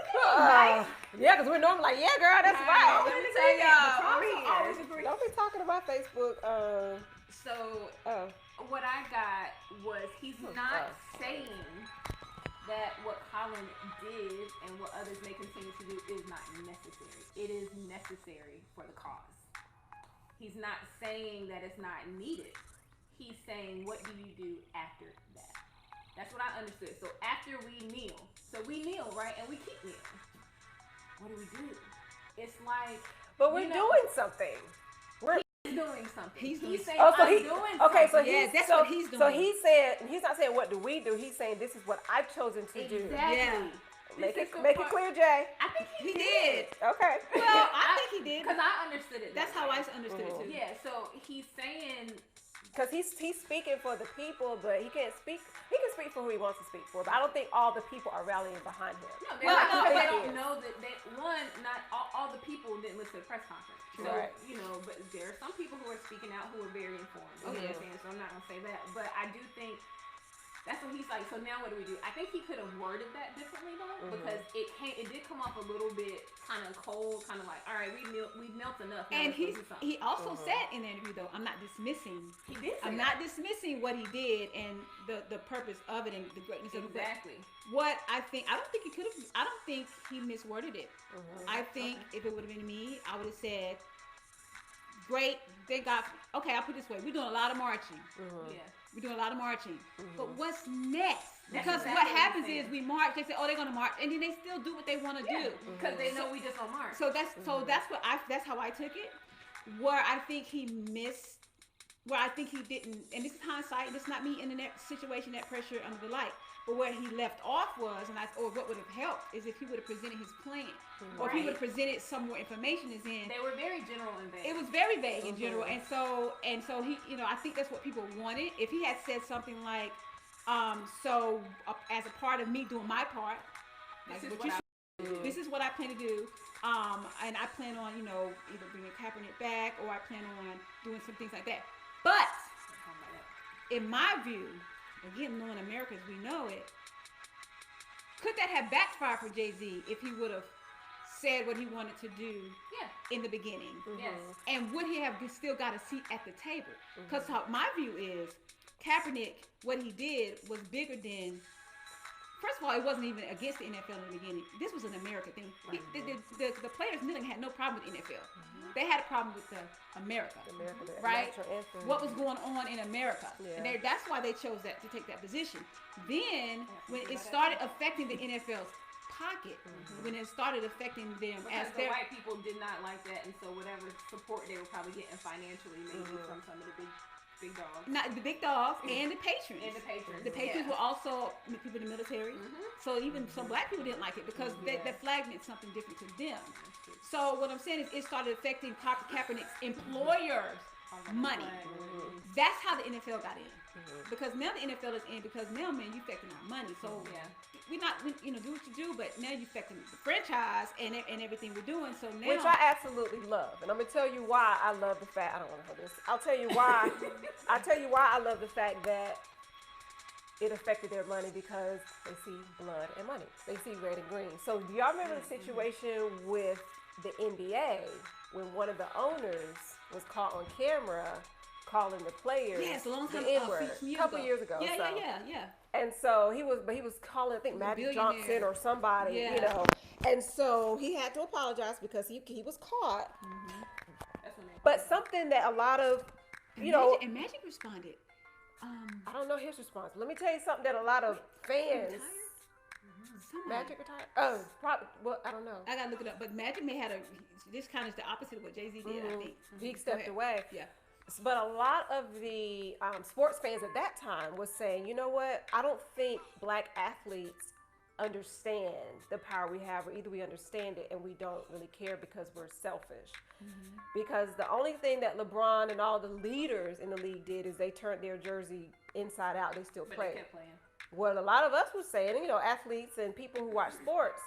Yeah, because we're normally like, yeah, girl, that's right. Let me tell y'all. Always agree. Don't be talking about Facebook. What I got was he's not saying that what Collin did and what others may continue to do is not necessary. It is necessary for the cause. He's not saying that it's not needed. He's saying, what do you do after that? That's what I understood. So after we kneel, right? And we keep kneeling. What do? It's like, but we're doing something. He's doing something. He's saying, doing something. Okay, so that's what he's doing. So he's saying, he's not saying what do we do. He's saying this is what I've chosen to do. Exactly. Make This it is the make it part- clear, Jay. I think He did. Okay. Well, I think he did. Because I understood it. That's that how way. I understood it too. Yeah, so he's saying Because he's speaking for the people, but he can't speak. He can speak for who he wants to speak for, but I don't think all the people are rallying behind him. no, Well, like, no, because they but- don't know that not all the people didn't listen to the press conference. So Right. but there are some people who are speaking out who are very informed. You know what I'm saying? So I'm not gonna say that, but I do think. That's what he's like. So now what do we do? I think he could have worded that differently though, because it did come off a little bit kind of cold, kind of like, all right, we've knelt enough. Now And let's go do something. he also said in the interview though, I'm not dismissing. He did say I'm that. not dismissing what he did and the purpose of it and the greatness of it. Exactly. What I don't think he could have. I don't think he misworded it. I think if it would have been me, I would have said, "Great, thank God." Okay, I'll put it this way: we're doing a lot of marching. Yeah. We're doing a lot of marching. But what's next? That's Because exactly what what happens I'm saying. is we march. They say, "Oh, they're gonna march," and then they still do what they want to do. Because they know we just don't march. So that's that's how I took it. Where I think he missed, where I think he didn't, and this is hindsight. This is not me in that situation, that pressure under the light. But where he left off was, or what would have helped is if he would have presented his plan, or if he would have presented some more information. As in, They were very general and vague. it was very vague in general, and so he, I think that's what people wanted. If he had said something like, as a part of me doing my part, This like is what you what should, this is what I plan to do, and I plan on, either bringing Kaepernick back, or I plan on doing some things like that. But in my view, again, knowing America as we know it, could that have backfired for Jay-Z if he would have said what he wanted to do Yeah. in the beginning? Yes. And would he have still got a seat at the table? Because my view is, Kaepernick, what he did was bigger than. First of all, it wasn't even against the NFL in the beginning. This was an American thing. The players kneeling had no problem with the NFL. They had a problem with America. The Right? national anthem. What was going on in America. Yeah. And that's why they chose to take that position. Then, when it started affecting the NFL's pocket, when it started affecting them Because as the their white people did not like that, and so whatever support they were probably getting financially, maybe from some of the big dogs. not the big dogs and the patrons. And the patrons. The patrons were also people in the military. So even some black people didn't like it because that flag meant something different to them. So what I'm saying is it started affecting Kaepernick's employers' money. That's how the NFL got in. Because now the NFL is in because now, man, you affecting our money. So we do what you do, but now you affecting the franchise and everything we're doing. So now, Which I absolutely love. And I'm going to tell you why I love the fact, I don't want to hold this. I'll tell you why. I'll tell you why I love the fact that it affected their money, because they see blood and money. They see red and green. So do y'all remember the situation with the NBA when one of the owners was caught on camera calling the players yes, a long time, the N-word few a couple years ago. Yeah, so. yeah. And so he was calling, I think, Magic Johnson or somebody, Yeah. And so he had to apologize because he was caught. That's when they But something that a lot of, and Magic responded. I don't know his response. Let me tell you something that a lot of fans. Magic retired? Oh, probably. Well, I don't know. I gotta look it up. But Magic may had this kind of the opposite of what Jay-Z did. I think He stepped away. Yeah. But a lot of the sports fans at that time was saying, you know what? I don't think black athletes understand the power we have, or either we understand it and we don't really care because we're selfish. Because the only thing that LeBron and all the leaders in the league did is they turned their jersey inside out. They still But played. they kept playing. What a lot of us was saying, athletes and people who watch sports,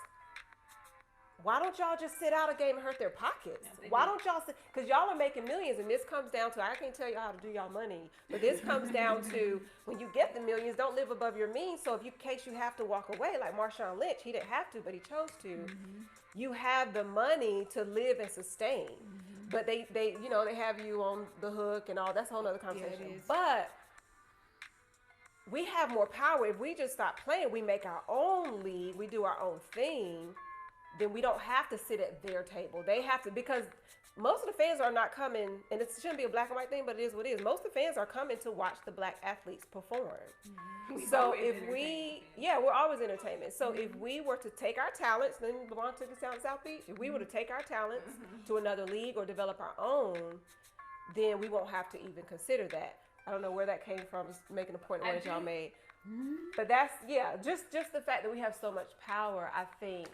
why don't y'all just sit out a game and hurt their pockets? Why don't y'all sit? Because y'all are making millions, and this comes down to, I can't tell you how to do y'all money, but this comes down to, when you get the millions, don't live above your means. So if in case you have to walk away, like Marshawn Lynch, he didn't have to, but he chose to. You have the money to live and sustain. But they have you on the hook and all. That's a whole other conversation. it is. But we have more power. If we just stop playing, we make our own league, we do our own thing, then we don't have to sit at their table. They have to, because most of the fans are not coming, and it shouldn't be a black and white thing, but it is what it is. Most of the fans are coming to watch the black athletes perform. So if we're always entertainment. So if we were to take our talents, then LeBron took his talent to South Beach. If we were to take our talents to another league or develop our own, then we won't have to even consider that. I don't know where that came from. Just making a point of what y'all made. But that's, just the fact that we have so much power, I think.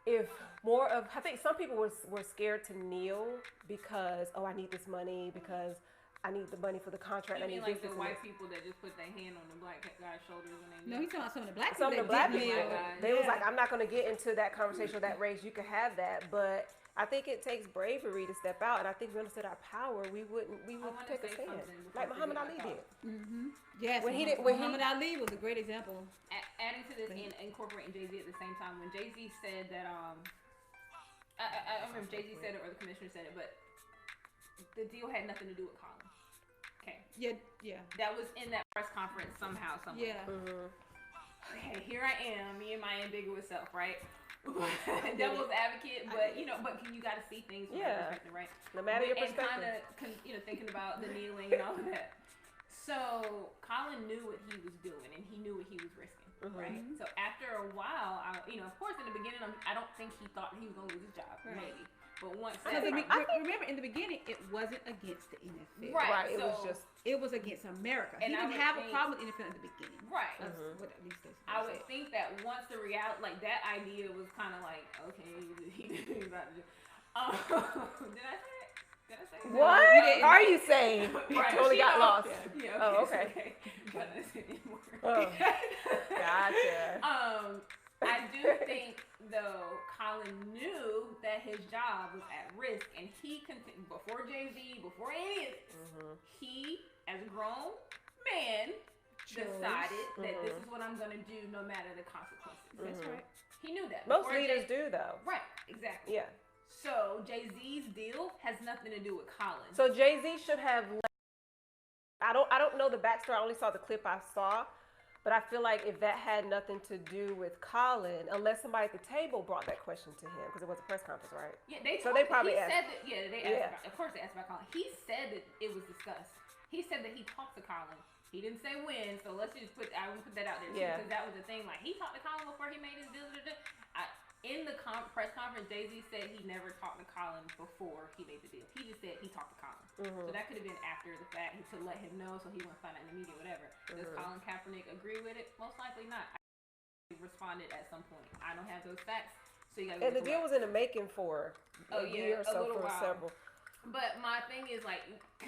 I think some people were scared to kneel because, I need this money, because I need the money for the contract. You I need mean like this, the white people that just put their hand on the black guy's shoulders when they No, kneel? he's talking about some of the black people. Some of the black people, kneel. they was like, I'm not going to get into that conversation or that race. You can have that, but I think it takes bravery to step out, and I think if we understood our power, we would take a stand, like Muhammad Ali did. Yes, when Muhammad Ali was a great example. Adding to this and incorporating Jay-Z at the same time, when Jay-Z said that, I don't remember if Jay-Z said it or the commissioner said it, but the deal had nothing to do with Collin. Okay. Yeah. That was in that press conference somehow, somewhere. Yeah. Okay, here I am, me and my ambiguous self, right? Devil's advocate, but you got to see things from that perspective, right? No matter your perspective. And kind of, thinking about the kneeling and all of that. So Collin knew what he was doing, and he knew what he was risking, right? So after a while, of course, in the beginning, I don't think he thought he was gonna lose his job, maybe. But once remember, in the beginning, it wasn't against the NFL. Right. It was against America. And he didn't have a problem with the NFL in the beginning. Right. That's what at least I would think that once the reality, like that idea was kind of like, okay, he's about to do. Did I say it? Did I say it? What are you saying? Right. Totally got lost. Yeah. Oh, okay. But I didn't say it anymore. Oh. Gotcha. I do think, though, Collin knew that his job was at risk, and he before Jay-Z, before any of this, he, as a grown man, decided that this is what I'm going to do no matter the consequences. That's right. He knew that. Most leaders do, though. Right, exactly. Yeah. So Jay-Z's deal has nothing to do with Collin. So Jay-Z should have I don't know the backstory. I only saw the clip I saw. But I feel like if that had nothing to do with Collin, unless somebody at the table brought that question to him, because it was a press conference, right? Yeah, they probably asked. Said that, they asked about, of course they asked about Collin. He said that it was discussed. He said that he talked to Collin. He didn't say when, so let's just I would put that out there too, because that was the thing. Like, he talked to Collin before he made his deal. In the press conference, Jay-Z said he never talked to Collin before he made the deal. He just said he talked to Collin. So that could have been after the fact to let him know so he wouldn't find out in the media, whatever. Does Colin Kaepernick agree with it? Most likely not. I responded at some point. I don't have those facts, so you got to. And the deal was in the making for a year or so, for several. But my thing is, like,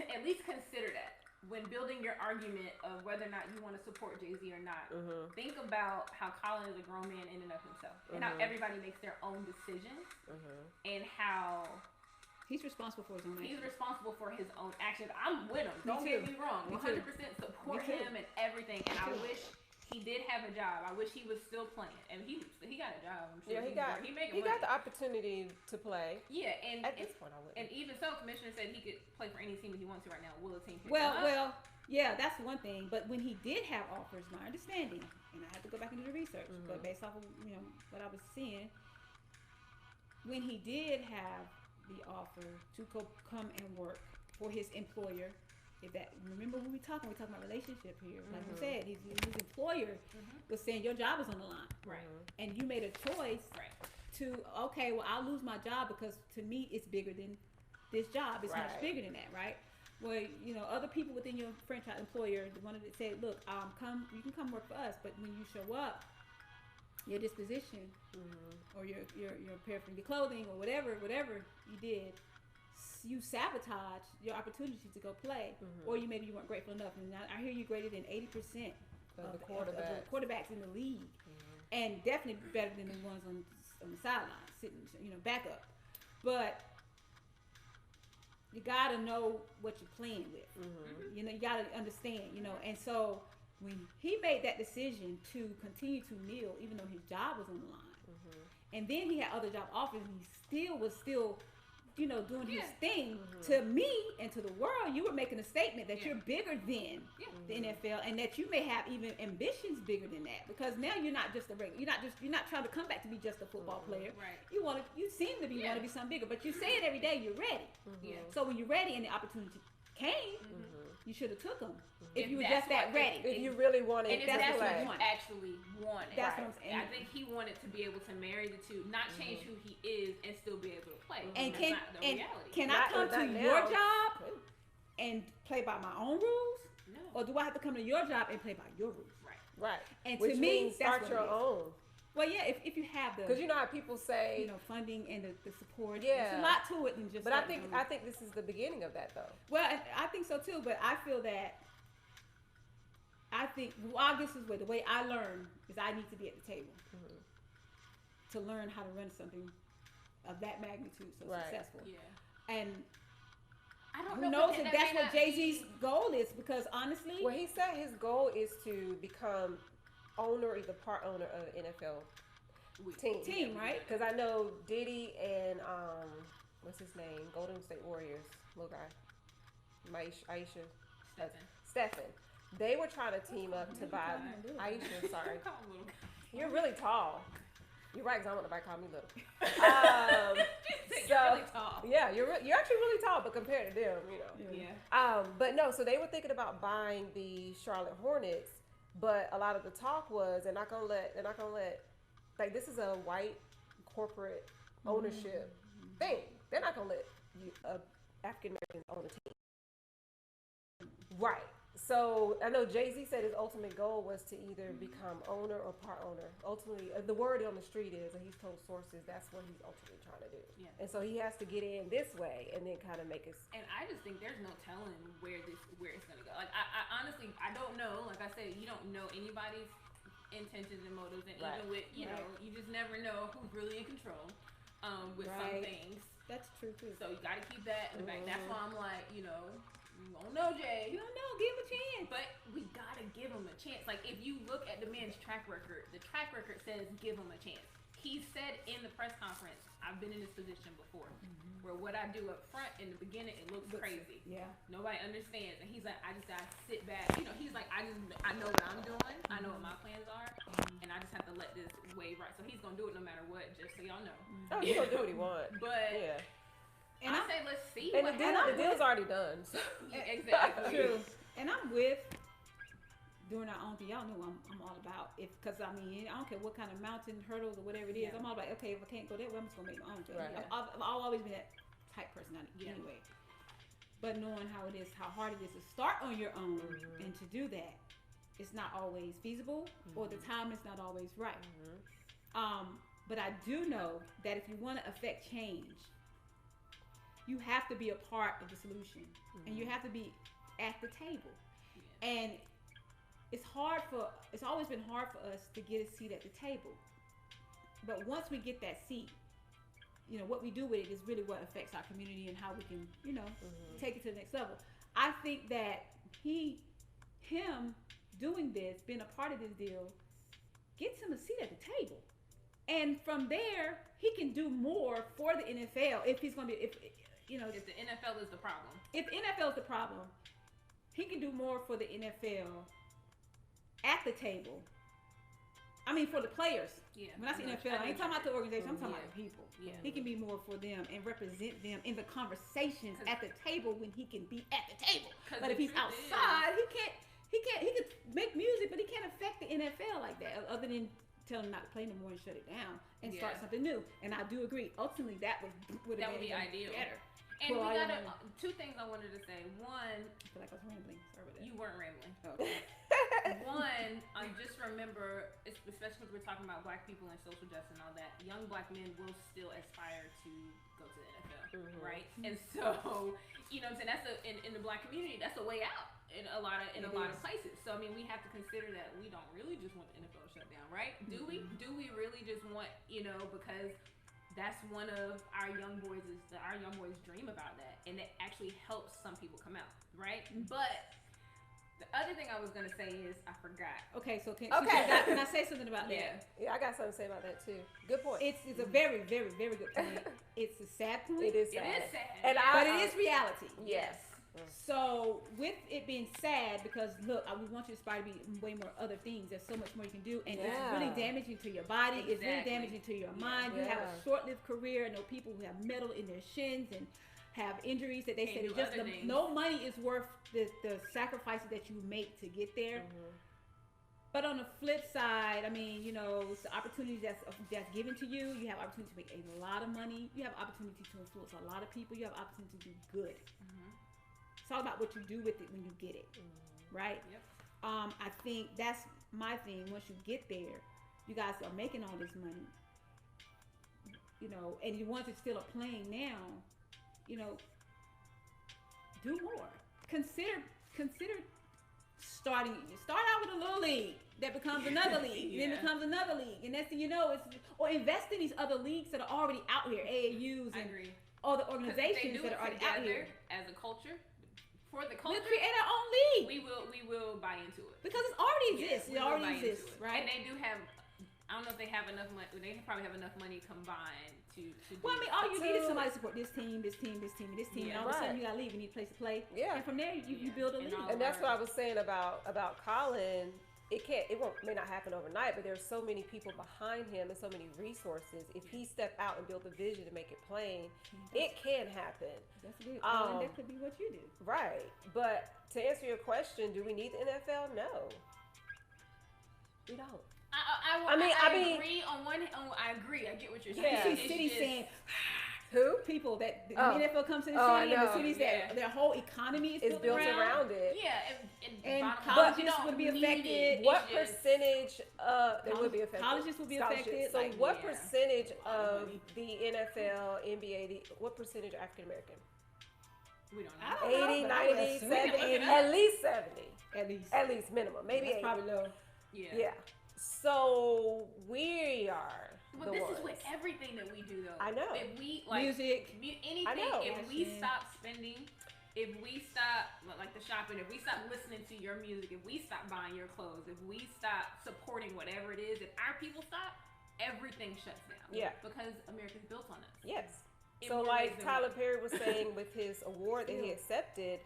at least consider that. When building your argument of whether or not you want to support Jay-Z or not, think about how Collin is a grown man in and of himself, and how everybody makes their own decisions, and how he's responsible for his own actions. He's responsible for his own actions. I'm with him. Don't get me wrong. 100% support him and everything. And I wish he did have a job. I wish he was still playing. And he got a job. I'm sure. Yeah, he got the opportunity to play. Yeah, and at this point, I wouldn't. And even so, commissioner said he could play for any team that he wants to right now. Will the team pick him Well, up? yeah, that's one thing. But when he did have offers, my understanding, and I had to go back and do the research, but based off of what I was seeing, when he did have the offer to come and work for his employer. Remember when we talking about relationship here. Like you said, his employer was saying your job is on the line. Right. And you made a choice to, okay, well, I'll lose my job because to me it's bigger than this job. It's much bigger than that, right? Well, other people within your franchise employer, the one that said, look, you can come work for us, but when you show up, your disposition or your paraphernalia, your clothing or whatever you did, you sabotage your opportunity to go play, or maybe you weren't grateful enough. And I hear you graded in 80% of the quarterbacks in the league, and definitely better than the ones on the sideline sitting, back up. But you gotta know what you're playing with. You gotta understand. And so when he made that decision to continue to kneel, even though his job was on the line, and then he had other job offers, and he was still doing his thing, to me and to the world, you were making a statement that you're bigger than the NFL, and that you may have even ambitions bigger than that, because now you're not just a regular, you're not trying to come back to be just a football player. Right. You seem to be want to be something bigger, but you say it every day, you're ready. So when you're ready and the opportunity came, you should have took them. If you were just that ready. If you really wanted, and if that's what you actually wanted. That's what I'm saying. I think he wanted to be able to marry the two, not change who he is, and still be able to play. And that's not the reality. Can I come to your job and play by my own rules, No. or do I have to come to your job and play by your rules? Right. And Which to me, means that's start what your it is. own. Well, yeah, if you have the, Because you know how people say, funding and the support. Yeah. There's a lot to it than just. but I starting think your own. I think this is the beginning of that though. Well, I think so too, but I feel that. I think this is the way I learn is I need to be at the table to learn how to run something of that magnitude so Right. successful. Yeah. And I don't who know. knows but if that that's may what not Jay-Z's be- goal is? Because honestly, Well, he said his goal is to become owner, either part owner of the NFL team. right? Because I know Diddy and what's his name, Golden State Warriors, little guy, Aisha, Stephen. They were trying to team up to buy Aisha. Sorry, Call him little. you're really tall. You're right, because I want nobody to call me little. You're really tall. Yeah, you're actually really tall, but compared to them, you know. Yeah. But no, so they were thinking about buying the Charlotte Hornets, but a lot of the talk was they're not gonna let like this is a white corporate ownership thing. They're not gonna let African Americans own a team. Right. So I know Jay-Z said his ultimate goal was to either become owner or part owner. Ultimately, the word on the street is, and he's told sources, that's what he's ultimately trying to do. Yeah. And so he has to get in this way and then kind of make us. And I just think there's no telling where it's gonna go. Like I honestly I don't know. Like I said, you don't know anybody's intentions and motives, and Right. even with you know, you just never know who's really in control with some Right. things. That's true too. So you got to keep that in the back. That's why I'm like, you don't know, Jay. You don't know, give him a chance. But we gotta give him a chance. Like if you look at the man's track record, the track record says give him a chance. He said in the press conference, "I've been in this position before, where what I do up front in the beginning it looks crazy. Yeah. Nobody understands." And he's like, "I just gotta sit back. You know, he's like, I know what I'm doing. I know what my plans are, and I just have to let this wave right." So he's gonna do it no matter what. Just so y'all know. Oh, he's gonna do what he wants. But Yeah. and I say let's see. And what the happens. deal's already done. So. Exactly. True. And I'm with doing our own thing. Y'all know I'm all about because I mean I don't care what kind of mountain hurdles or whatever it is. Yeah. I'm all about okay if I can't go that way I'm just gonna make my own thing. Right. I've always been that type personality anyway. But knowing how hard it is to start on your own and to do that, it's not always feasible or the time is not always right. But I do know that if you want to affect change, you have to be a part of the solution and you have to be at the table. And it's always been hard for us to get a seat at the table. But once we get that seat, what we do with it is really what affects our community and how we can, take it to the next level. I think that him doing this, being a part of this deal, gets him a seat at the table. And from there, he can do more for the NFL if he's going to be, if the NFL is the problem. If NFL is the problem, he can do more for the NFL at the table. I mean, for the players. Yeah. When I say NFL, I ain't talking about the organization. I'm talking about the people. Yeah. He can be more for them and represent them in the conversations at the table when he can be at the table. But if he's outside, he can make music, but he can't affect the NFL like that. Other than tell him not to play no more and shut it down and start something new. And I do agree. Ultimately, that would be ideal. Better. And we got two things I wanted to say. One, I feel like I was rambling. Sorry about that. You weren't rambling. Okay. One, just remember, especially because we're talking about black people and social justice and all that, young black men will still aspire to go to the NFL, right? And so, you know what I'm saying? That's in the black community, that's a way out in a lot of places. So I mean, we have to consider that we don't really just want the NFL to shut down, right? Do we really just want, because that's one of our young boys dream about that, and it actually helps some people come out, right? But the other thing I was gonna say is I forgot. Okay, so can I say something about that? Yeah, I got something to say about that too. Good point. It's a very, very, very good point. It's a sad point. It is sad. But it is reality. Yes. So with it being sad, because look, we want you to aspire to be way more other things. There's so much more you can do, and it's really damaging to your body. It's really damaging to your mind. You have a short-lived career. I know people who have metal in their shins and have injuries that they said no money is worth the sacrifices that you make to get there. But on the flip side, I mean, it's the opportunities that's given to you. You have opportunity to make a lot of money. You have opportunity to influence a lot of people. You have opportunity to do good. It's all about what you do with it when you get it, right? Yep. I think that's my thing. Once you get there, you guys are making all this money, you know, and you want to still are playing now, you know, do more. Consider start out with a little league that becomes another league, Yeah. then becomes another league, and next thing you know, or invest in these other leagues that are already out here, AAUs I and agree. all the 'Cause if they organizations do that it are already out together here. as a culture, for the We'll culture, create our own league we will buy into it. because it already exists. We It will already buy into exists, it. right? And they do have. I don't know if they have enough money. They probably have enough money combined to Well, I do mean, all you need is So- somebody to support this team, this team, this team, and this team, Yeah. and all of a sudden Right. you gotta leave. You need a place to play, Yeah. and from there you Yeah. build a And league. all And that's what I was saying about Collin. May not happen overnight, but there's so many people behind him and so many resources. If he stepped out and built a vision to make it plain, it can happen. That's good. Um, That could be what you do. Right. But to answer your question, do we need the NFL? No. We don't. I mean- agree on one. I agree. I get what you're Yeah. saying. You see It's cities just- saying Who? people that the Oh. NFL comes to the Oh, I city, and the know. cities Yeah. that their whole economy is It's built around it. Yeah, And bottom line, colleges you don't would be need affected. it. What It's just- percentage they would be affected? Colleges would be Scholarships. affected. So Like, what yeah. percentage lot of of money. the NFL, NBA, what percentage are African American? We don't I know. don't know, 80, but I would 90, assume 70, it. at least 70. at least Minimum. Maybe that's 80. probably low. Yeah. So we are But the this ones. is with everything that we do, though. I know. If we like Music. anything, I know. if we Fashion. stop spending, if we stop like the shopping, if we stop listening to your music, if we stop buying your clothes, if we stop supporting whatever it is, if our people stop, everything shuts down. Yeah. Because America's built on us. Yes. In So more like ways than Tyler one. Perry was saying with his award that he accepted,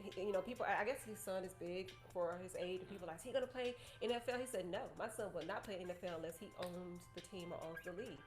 people, I guess his son is big for his age. And people are like, is he going to play NFL? He said, no, my son will not play NFL unless he owns the team or owns the league.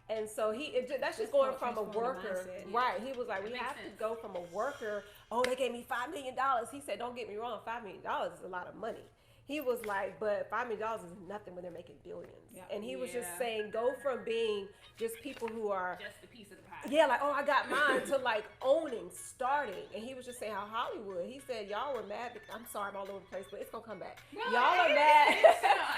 And so that's just going from a worker, mindset. right? He was like, It we makes have sense. to go from a worker. Oh, they gave me $5 million. He said, don't get me wrong, $5 million is a lot of money. He was like, but $5 million is nothing when they're making billions. Yeah. And he was just Yeah. saying, go from being just people who are Just a piece of the pie. yeah, like, oh, I got mine to like owning, starting. And he was just saying how Hollywood, he said, y'all were mad. I'm sorry, I'm all over the place, but it's going to come back. No, Y'all are I mad.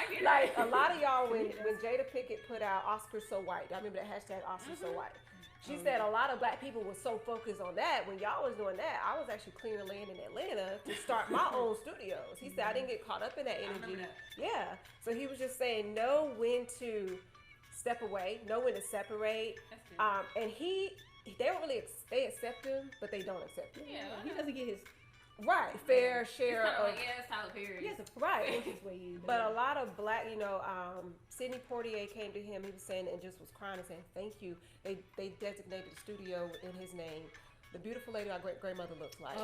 get it. Like, a lot of y'all, when Jada Pinkett put out Oscar So White, I remember that hashtag Oscar So White. She said a lot of black people were so focused on that. When y'all was doing that, I was actually clearing land in Atlanta to start my own studios. He said, I didn't get caught up in that I remember energy. that. Yeah. So he was just saying, know when to step away, know when to separate. That's good. And they don't really they accept him, but they don't accept him. Yeah. He doesn't get his Fair It's share kind of of like, yeah, it's Tyler Perry. he has a right. his way in. But a lot of black, Sidney Poitier came to him. He was saying and just was crying and saying thank you. They designated the studio in his name. The beautiful lady our great grandmother looks like.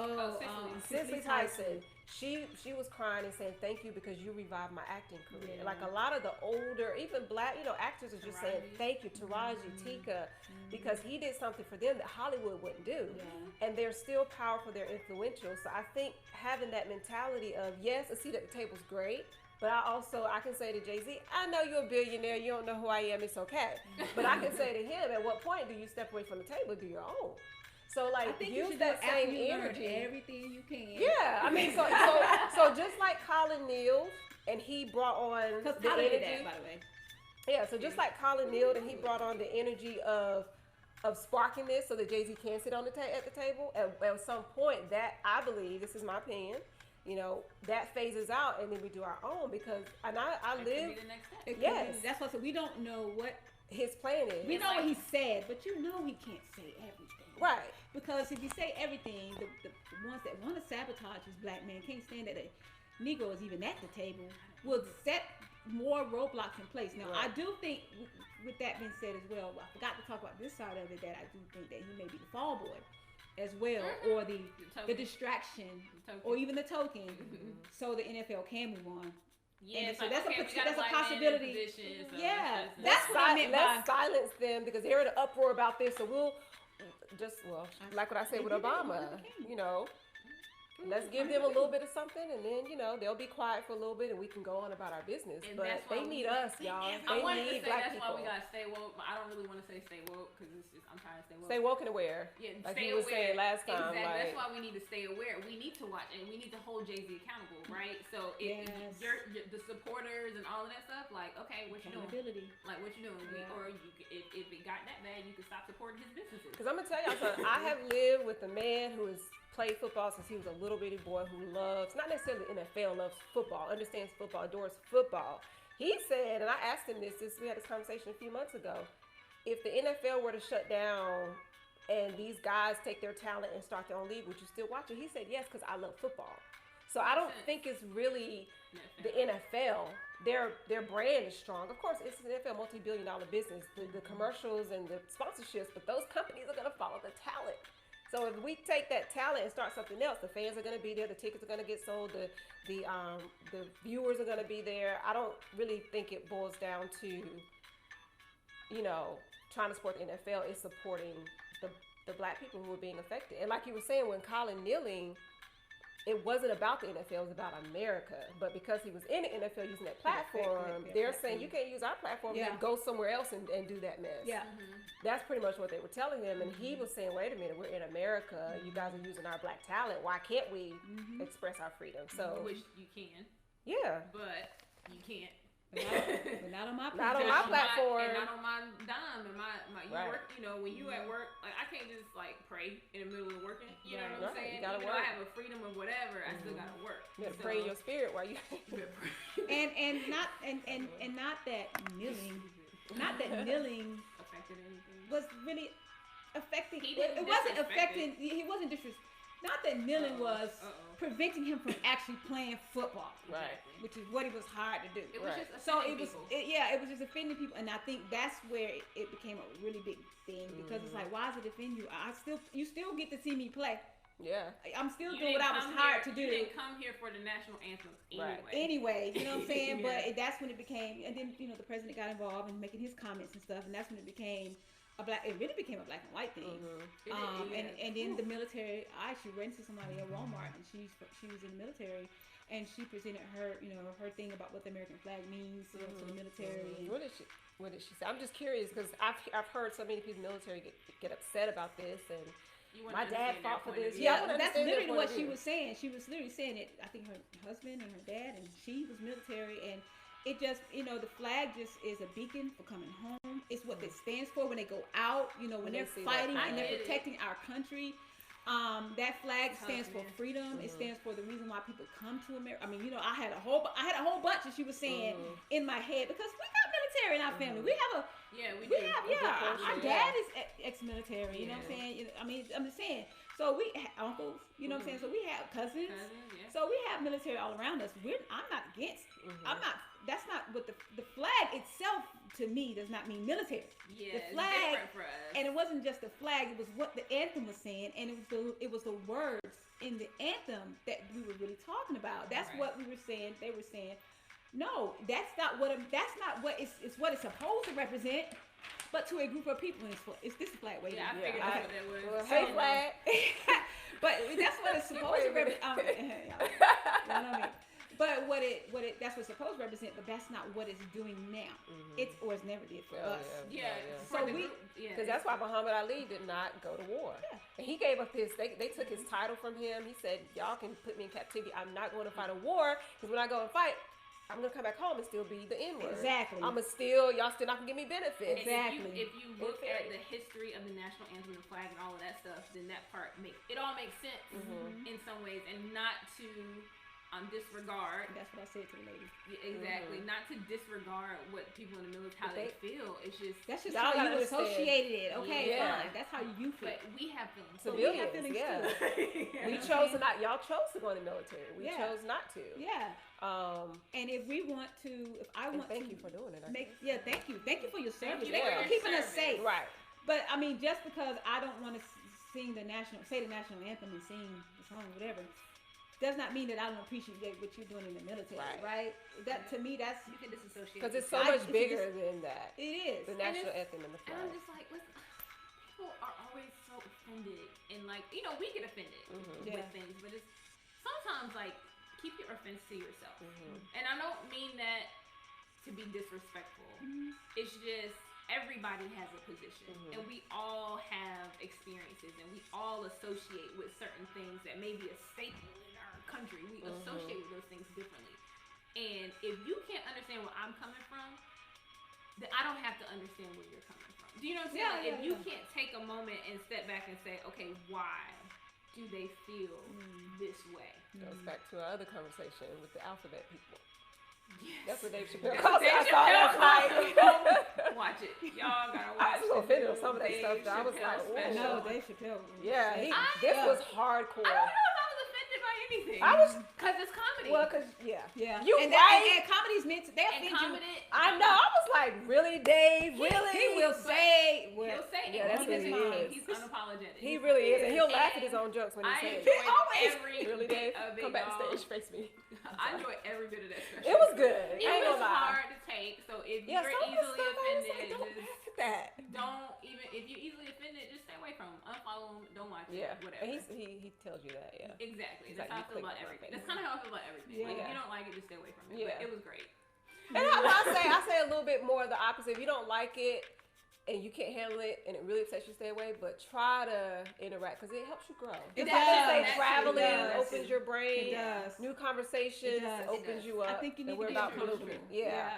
Cicely Tyson. She was crying and saying thank you because you revived my acting career. Yeah. Like a lot of the older, even black, actors are just saying Taraji. thank you, Taraji, Tika, because he did something for them that Hollywood wouldn't do. Yeah. And they're still powerful, they're influential. So I think having that mentality of yes, a seat at the table is great. But I can say to Jay-Z, I know you're a billionaire, you don't know who I am, it's okay. But I can say to him, at what point do you step away from the table and do your own? So I like think you use should that do it after same you learn energy. everything you can. Yeah, I mean, so just like Collin kneeled and he brought on Because the Tyler energy. did that, by the way. Yeah, so just like Collin kneeled and he brought on the energy of sparking this so that Jay-Z can sit on at the table. At some point, that I believe, this is my opinion, that phases out and then we do our own because I That could live be the next step. It could Yes. be- That's why I said we don't know what his plan is. we It's know what like- he said, but you know he can't say everything. Right. Because if you say everything, the ones that want to sabotage this black man can't stand that a Negro is even at the table, will set more roadblocks in place. Now, Right. I do think, with that being said as well, I forgot to talk about this side of it, that I do think that he may be the fall boy as well, or the token. distraction, The token. or even the token, so the NFL can move on. Yeah, And it's so like, that's a okay, pot- we got that's a black man in possibility. position, so Yeah, let's just- that's what I meant Let's by- silence them because they're in an uproar about this. So we'll like what I said with They did that Obama, with Obama. Let's give them a little bit of something, and then they'll be quiet for a little bit, and we can go on about our business. And but they need us, y'all. They need black people. That's why we gotta stay woke, but I don't really want to say stay woke because it's just I'm trying to stay woke. Stay woke and aware. Yeah, like stay you were aware. saying last time. Exactly. Like, that's why we need to stay aware. We need to watch and we need to hold Jay-Z accountable, right? So if you're the supporters and all of that stuff, like, okay, what you doing? Like, what you doing? Or if it got that bad, you could stop supporting his businesses. Because I'm gonna tell y'all something. I have lived with a man who has played football since he was a little bitty boy who loves, not necessarily NFL, loves football, understands football, adores football. He said, and I asked him this, we had this conversation a few months ago, if the NFL were to shut down and these guys take their talent and start their own league, would you still watch it? He said, yes, because I love football. So I don't think it's really the NFL. Their brand is strong. Of course, it's an NFL multi-billion-dollar business, the commercials and the sponsorships, but those companies are going to follow the talent. So if we take that talent and start something else, the fans are going to be there, the tickets are going to get sold, the viewers are going to be there. I don't really think it boils down to, trying to support the NFL. It's supporting the black people who are being affected. And like you were saying, when Collin kneeling, it wasn't about the NFL, it was about America. But because he was in the NFL using that platform, they're saying you can't use our platform and go somewhere else and do that mess. Yeah. That's pretty much what they were telling him. And he was saying, wait a minute, we're in America. You guys are using our black talent. Why can't we express our freedom? So, which you can. Yeah. But you can't. But not on my platform. Not on my platform. And not on my dime. And my you right. work, when you at work, like I can't just like pray in the middle of working. You know what I'm saying? You gotta Even work. though I have a freedom of whatever, I still gotta work. You gotta pray in your spirit while you and not that kneeling affected anything. was really affecting. He It didn't wasn't disrespect affecting. He wasn't disrespecting. Not that kneeling was preventing him from actually playing football, Right. which is what he was hired to do. It was Right. just So offending it was, people. it was just offending people, and I think that's where it became a really big thing because it's like, why does it offend you? You still get to see me play. Yeah. I'm still You doing what I was didn't hired to come do. You didn't come here for the national anthem anyway. Right. Anyway, you know what I'm saying? Yeah. But that's when it became, and then the president got involved in making his comments and stuff, and that's when it became it really became a black and white thing. And then the military. I actually ran into somebody at Walmart, and she was in the military, and she presented her her thing about what the American flag means to the military. What did she say? I'm just curious because I've heard so many people in the military get upset about this, and my dad fought for this. Yeah, that's literally what she was saying. She was literally saying it. I think her husband and her dad, and she was military, and it just, the flag just is a beacon for coming home. It's what it stands for when they go out, when they're fighting and they're protecting our country. That flag stands for freedom. It stands for the reason why people come to America. I mean, I had a whole bunch that she was saying in my head because we got military in our family. We have our dad is ex-military. You know what I'm saying? I mean, I'm just saying. So we have uncles. You know what I'm saying? So we have cousins. So we have military all around us. I'm not against. I'm not. That's not what the flag itself to me does not mean military. Yeah, the flag, it's different for us. and it wasn't just the flag; it was what the anthem was saying, and it was the words in the anthem that we were really talking about. That's what we were saying. They were saying, no, that's not what it's what it's supposed to represent. But to a group of people, it's this flag. Wait, I figured out what that was. Well, hey, flag. But that's what it's supposed to represent. You know what I mean? But that's what it's supposed to represent, but that's not what it's doing now. It's never did for us. Yeah. So because that's why Muhammad Ali did not go to war. Yeah. And he gave up they took his title from him. He said, y'all can put me in captivity. I'm not going to fight a war because when I go and fight, I'm going to come back home and still be the N-word. Exactly. Y'all still not going to give me benefits. Exactly. If you look at the history of the national anthem, the flag, and all of that stuff, then that part all makes sense in some ways, and not to disregard. That's what I said to the lady. Yeah, exactly. Not to disregard what people in the military how they feel. It's just that's just how you associated it. Okay, fine. That's how you feel. But we have feelings. So we have feelings too. We chose not. Y'all chose to go in the military. We chose not to. Yeah. And if we want to, thank you for doing it. Thank you for your service. Thank you for keeping us safe. Right. But I mean, just because I don't want to say the national anthem and sing the song, whatever, does not mean that I don't appreciate what you're doing in the military, right? That to me, that's you can disassociate because it's so much bigger than that. It is the national anthem and the flag. And I'm just like, listen, people are always so offended, and we get offended with things, but it's sometimes like keep your offense to yourself. And I don't mean that to be disrespectful. It's just everybody has a position, and we all have experiences, and we all associate with certain things that may be a staple in our country. We associate with those things differently. And if you can't understand where I'm coming from, then I don't have to understand where you're coming from. Do you know what I'm saying? Like, if you can't take a moment and step back and say, okay, why do they feel this way? Goes back to our other conversation with the alphabet people. Yes. That's what Dave Chappelle That's calls what it. I Dave saw Chappelle last night. Watch it. Y'all gotta I watch was a little offended with the some of that Dave stuff. Though. I was like, Chappelle ooh. special. No, Dave Chappelle. Yeah, this was hardcore. I don't know if I was offended by anything. I was, Because it's comedy. well, because, yeah. Yeah. You and right. And comedy's meant to, they and offend you. comedy. I know. I was like, really, Dave? Really? He will say, He'll say Yeah, that's it. what he is. He's unapologetic. He really is. And he'll laugh at And his own jokes when he I says it. enjoyed every Really, bit Dave? of it, Come back y'all. stage, face me. I enjoyed every bit of that special. It was good. It I ain't was gonna lie. hard to take, so if Yeah, you're some of the easily stuff I was offended, like, don't just laugh at that. don't even, if you're easily offended, just stay away from him. Unfollow him, don't watch Yeah. it, whatever. And he tells you that, yeah. Exactly. He's That's like, how I you feel about click on everything. my That's kind of how I feel about everything. Like, if Yeah. you don't like it, just stay away from it. Yeah. But it was great. And I say a little bit more of the opposite. If you don't like it and you can't handle it and it really upsets you, stay away. But try to interact because it helps you grow. It Just like they does. say, That's traveling it does. opens your brain. It does. New conversations It does. opens It you up. I think you and need we're to be about comfortable. pollution. Yeah.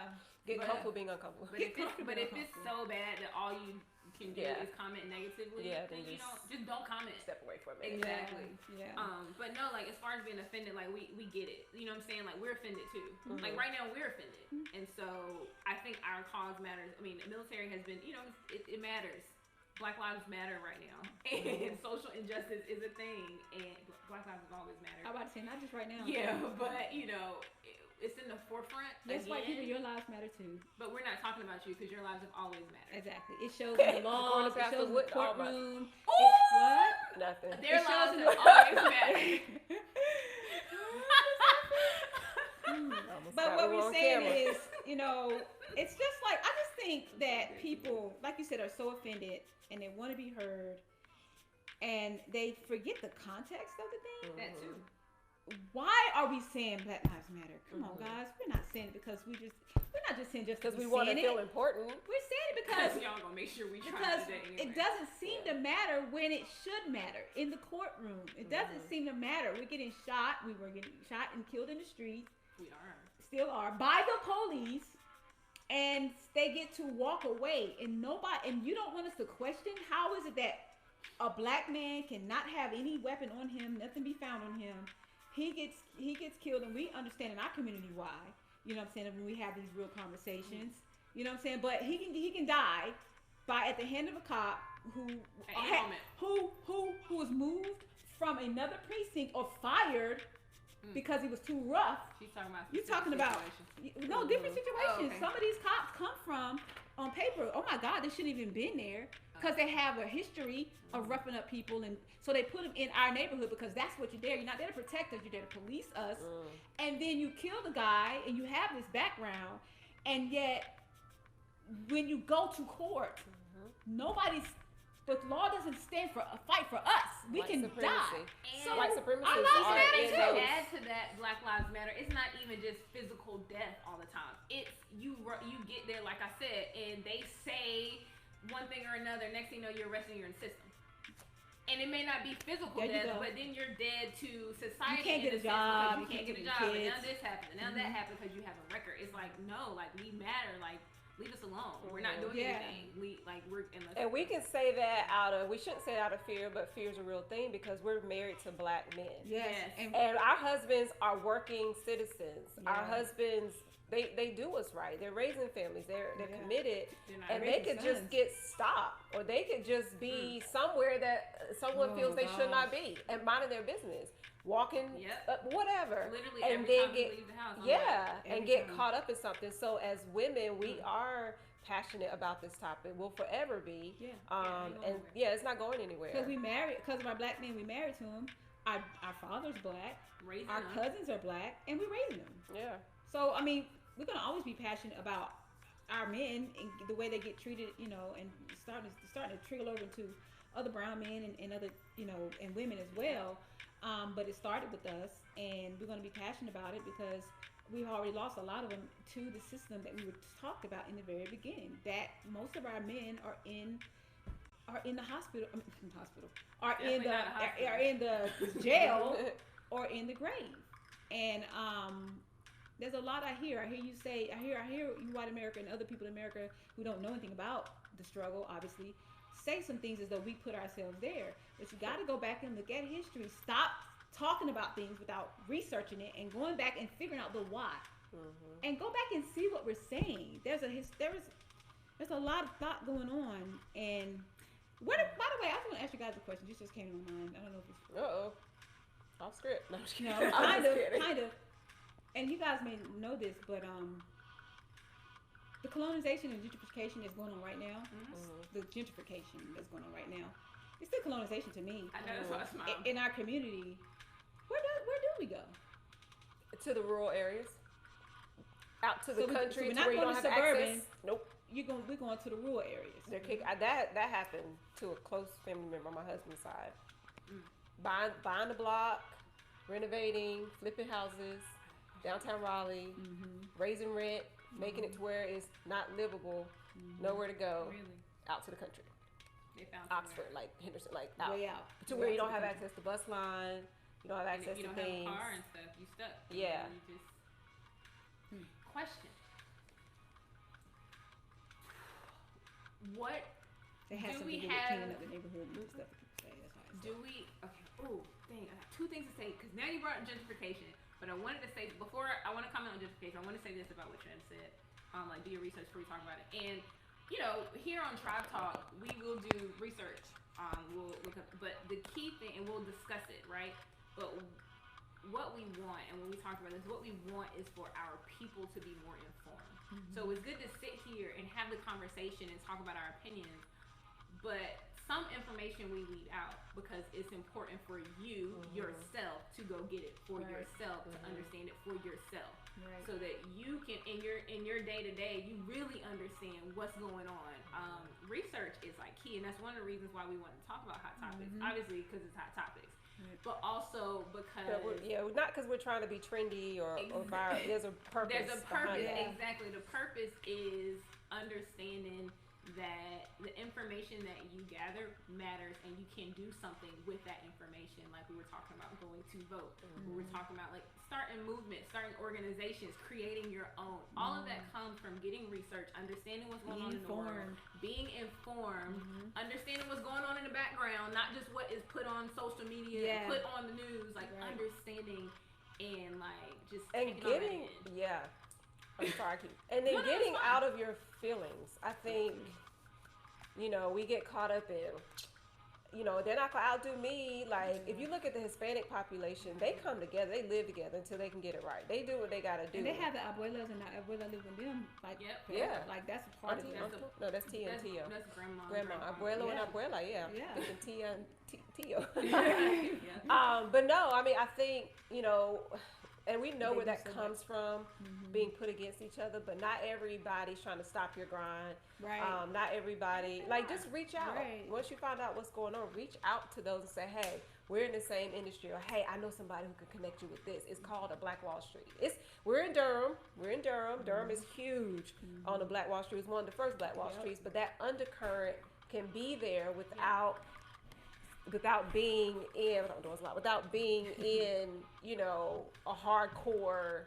Get But- comfortable being uncomfortable. But if it's so bad that all you can do Yeah. is comment negatively, Yeah, then then you don't comment. Step away from it. Exactly. Yeah. But no, like as far as being offended, like we get it. You know what I'm saying? Like we're offended too. Like right now we're offended, and so I think our cause matters. I mean, the military has been, you know, it matters. Black lives matter right now, and social injustice is a thing, and Black lives have always mattered. I'm about to say, not just right now. Yeah, but you know, it's in the forefront. That's why people, again, your lives matter too. But we're not talking about you because your lives have always mattered. Exactly. It shows in the laws. It Pastor shows in the Wood, all right. courtroom. Ooh! What? Nothing. Their It shows lives in have the- always mattered. But what we're saying is, you know, it's just like, I just think that people, like you said, are so offended and they want to be heard and they forget the context of the thing. That too. Why are we saying Black Lives Matter? Come on, guys. We're not saying it because we're not just saying just Because we want want to feel important. We're saying it Because because y'all gonna make sure we try because today anyway. it doesn't seem to matter when it should matter in the courtroom. It doesn't seem to matter. We're getting shot. We were getting shot and killed in the streets. We are. Still are by the police, and they get to walk away, and nobody. And you don't want us to question how is it that a black man cannot have any weapon on him, nothing be found on him. He gets killed, and we understand in our community why. You know what I'm saying? When we have these real conversations, you know what I'm saying. But he can die by at the hand of a cop who was moved from another precinct or fired because he was too rough. She's talking about. You talking about no different situations. Oh, okay. Some of these cops come from on paper. Oh my God, they shouldn't even been there because they have a history of roughing up people, and so they put them in our neighborhood because that's what you're there. You're not there to protect us. You're there to police us. And then you kill the guy, and you have this background, and yet when you go to court, nobody's. But law doesn't stand for a fight for us. We White can supremacy. die. So White supremacy our is lives our matter end too. goal. add to that, Black Lives Matter. It's not even just physical death all the time. It's you get there, like I said, and they say one thing or another. Next thing you know, you're arrested. You're in the system. And it may not be physical There you death, go. but then you're dead to society. You can't get in a sense job, because You can't get a your job. And kids. now this happened. And now that happened because you have a record. It's like, no, like we matter. Like, leave us alone. We're not doing Yeah. anything. And we can say that we shouldn't say it out of fear, but fear is a real thing because we're married to black men. Yes. Yes. And our husbands are working citizens. Our Yeah. husbands, they do us right. They're raising families. They're Yeah. committed. They're not And they raising could just sons. get stopped, or they could just be somewhere that someone Oh, feels they should not gosh. be and minding their business, walking, Yep. whatever. literally and every then time get we leave the house. I'm yeah, every and get time. caught up in something. So as women, we are passionate about this topic. We'll forever be. Yeah. And it's not going anywhere. Because we married, because of our black men, we married to him. Our father's black. raising Our them. cousins are black, and we're raising them. Yeah. So I mean, we're gonna always be passionate about our men and the way they get treated, you know, and starting to trickle over into other brown men and other, you know, and women as well. But it started with us, and we're going to be passionate about it because we've already lost a lot of them to the system that we were talked about in the very beginning. That most of our men are in the hospital. Are in the jail or in the grave. And there's a lot I hear. I hear you say. I hear you, white America, and other people in America who don't know anything about the struggle, obviously, say some things as though we put ourselves there. But you got to go back and look at history. Stop talking about things without researching it and going back and figuring out the why. And go back and see what we're saying. There's a lot of thought going on. And by the way, I just want to ask you guys a question. This just came to my mind. I don't know if it's off script. No, I'm just kidding. No, kind of. And you guys may know this, but the colonization and gentrification that's going on right now, the gentrification that's going on right now, it's still colonization to me. I know, that's why I smile. In our community, where do we go? To the rural areas. Out to the country, we're not where you going don't to have suburban. access. Nope. We're going to the rural areas. That happened to a close family member on my husband's side. Buying the block, renovating, flipping houses, downtown Raleigh, raising rent, making it to where it's not livable, nowhere to go, out to the country. They found Oxford, like Henderson, like out. Way out. To where you don't have access to bus line, you don't have access you to don't things. have a car and stuff. You stuck. Yeah. You just question. What They have do something we to do with have? cleaning up the neighborhood and stuff that people say. That's why. Do we? Okay. Oh, dang! I got two things to say because now you brought up gentrification. But I wanted to say before I want to comment on gentrification. I want to say this about what Trent said. Like do your research before you talk about it. And you know, here on TribeTalk, we will do research. We'll look up, but the key thing, and we'll discuss it, right? But what we want, and when we talk about this, what we want is for our people to be more informed. So it's good to sit here and have the conversation and talk about our opinions, but some information we leave out because it's important for you yourself to go get it for yourself, to understand it for yourself, so that you can in your day to day you really understand what's going on. Research is like key, and that's one of the reasons why we want to talk about hot topics. Obviously, because it's hot topics. But also because not because we're trying to be trendy or viral. There's a purpose. There's a purpose. Yeah. Exactly. The purpose is understanding that the information that you gather matters, and you can do something with that information. Like we were talking about going to vote. We were talking about like starting movements, starting organizations, creating your own. All of that comes from getting research, understanding what's going on in the world, being informed, understanding what's going on in the background, not just what is put on social media, put on the news, like understanding and like just getting I'm sorry, and then getting out of your feelings. I think, we get caught up in, they're not gonna outdo me. Like, if you look at the Hispanic population, they come together, they live together until they can get it right. They do what they gotta do. And they have the abuelas and the abuela live with them. Like, like that's a part of it. No, that's Tia and Tio. That's grandma. Abuelo and abuela, thinking Tia and Tio. Yeah. But no, I mean, I think, and we know where that comes from, being put against each other, but not everybody's trying to stop your grind. Right. Not everybody, just reach out. Right. Once you find out what's going on, reach out to those and say, hey, we're in the same industry, or hey, I know somebody who can connect you with this. It's called a Black Wall Street. We're in Durham. Durham is huge on the Black Wall Street. It's one of the first Black Wall Streets, but that undercurrent can be there without being in, a hardcore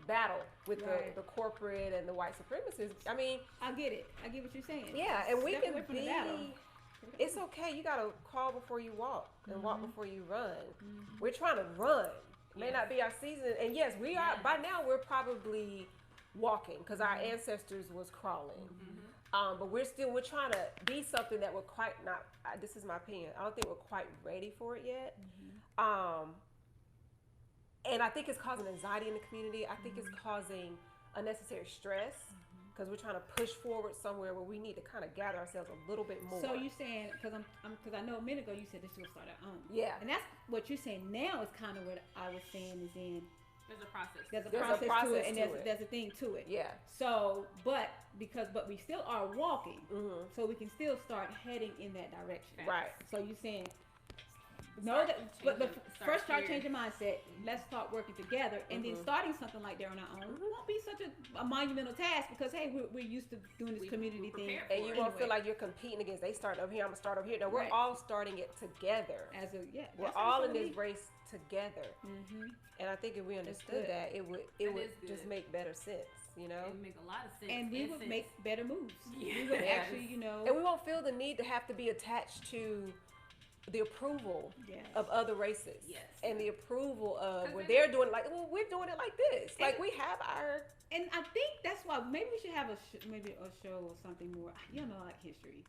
battle with the corporate and the white supremacists. I mean, I get it. I get what you're saying. Yeah, and we can from the battle. It's okay. You gotta crawl before you walk and walk before you run. We're trying to run. It may not be our season, and yes, we are. By now, we're probably walking because our ancestors was crawling. But we're trying to be something that we're quite not. This is my opinion. I don't think we're quite ready for it yet. And I think it's causing anxiety in the community. I think it's causing unnecessary stress because we're trying to push forward somewhere where we need to kind of gather ourselves a little bit more. So you're saying, because I know a minute ago you said this will start our own. Yeah. And that's what you're saying now is kind of what I was saying is in. There's a process. There's a process to it, and there's a thing to it. Yeah. So, but we still are walking, so we can still start heading in that direction. Right. So you're saying know that, but first start here. changing mindset. Let's start working together, and then starting something like that on our own won't be such a monumental task because hey, we're used to doing this community thing, and you won't feel like you're competing against. They start over here, I'm gonna start over here. No, we're all starting it together. We're all in this race together. And I think if we understood that, it would just make better sense. You know, it would make a lot of sense, and we would make better moves. Yeah. We would actually, you know, and we won't feel the need to have to be attached to the approval of other races, and the approval of when they're doing it like, well, we're doing it like this. Like we have our. And I think that's why maybe we should have maybe a show or something more. You know, like history.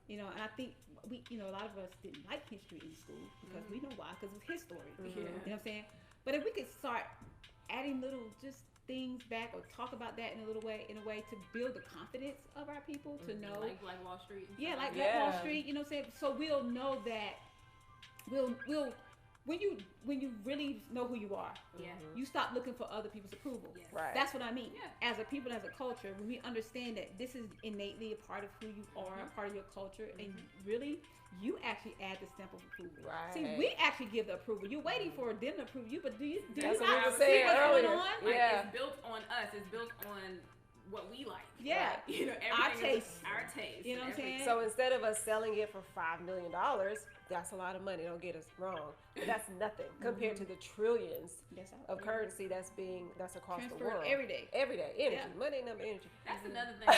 You know, and I think we, you know, a lot of us didn't like history in school because we know why, because it's his story. You know what I'm saying? But if we could start adding little just things back or talk about that in a way to build the confidence of our people to know, like Wall Street. Like Wall Street. You know what I'm saying? So we'll know that we'll when you really know who you are, you stop looking for other people's approval. Right. That's what I mean. As a people, as a culture, when we understand that this is innately a part of who you are, a part of your culture, and really, you actually add the stamp of approval. Right. See, we actually give the approval. You're waiting for them to approve you, but do you That's not what we were see saying what's earlier. going on? Like, it's built on us. It's built on what we like. Yeah. Right? You know, Our taste. Our taste. You know what I'm saying? So instead of us selling it for $5 million, that's a lot of money. Don't get us wrong, but that's nothing compared to the trillions of currency that's across the world every day. Energy, money, number, energy. That's another thing.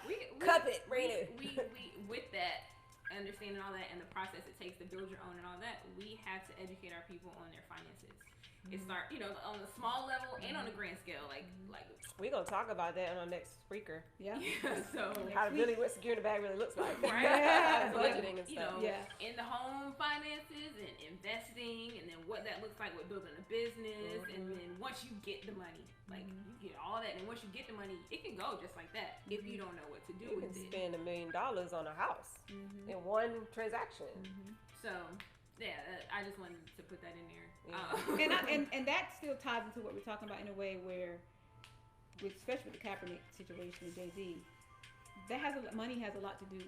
we Cup it, bring it. We with that understanding all that and the process it takes to build your own and all that, we have to educate our people on their finances. It start, you know, on a small level and on a grand scale, like we're gonna talk about that on our next speaker. So how really what securing the bag really looks like. Right. Budgeting and stuff. You know, in the home finances and investing, and then what that looks like with building a business, and then once you get the money, like you get all that, and once you get the money, it can go just like that if you don't know what to do with it. You can spend $1 million on a house in one transaction. So. Yeah, I just wanted to put that in there. And that still ties into what we're talking about in a way where, especially with the Kaepernick situation with Jay-Z, money has a lot to do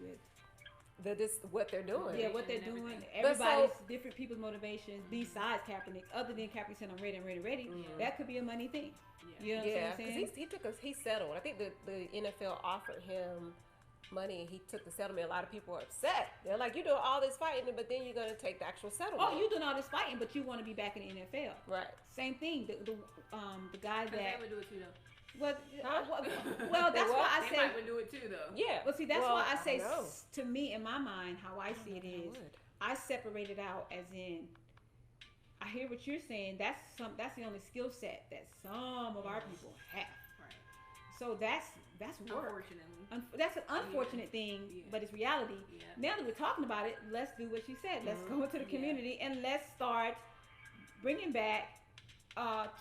with what they're doing. Yeah, what they're doing. Everybody's different people's motivations besides Kaepernick. Other than Kaepernick saying I'm ready, that could be a money thing. You know what I'm saying? Because he settled. I think the NFL offered him money and he took the settlement. A lot of people are upset. They're like, you're doing all this fighting, but then you're going to take the actual settlement. Oh, you're doing all this fighting, but you want to be back in the NFL. Right. Same thing. The guy that they would do it too though. Well, that's why I say they might do it too though. Yeah. Well, see, that's why I say to me in my mind, how I see it is, I separate it out as in. I hear what you're saying. That's the only skill set that some of our people have. Right. So that's work. Unfortunately. That's an unfortunate thing, but it's reality. Now that we're talking about it, let's do what you said. Let's go into the community and let's start bringing back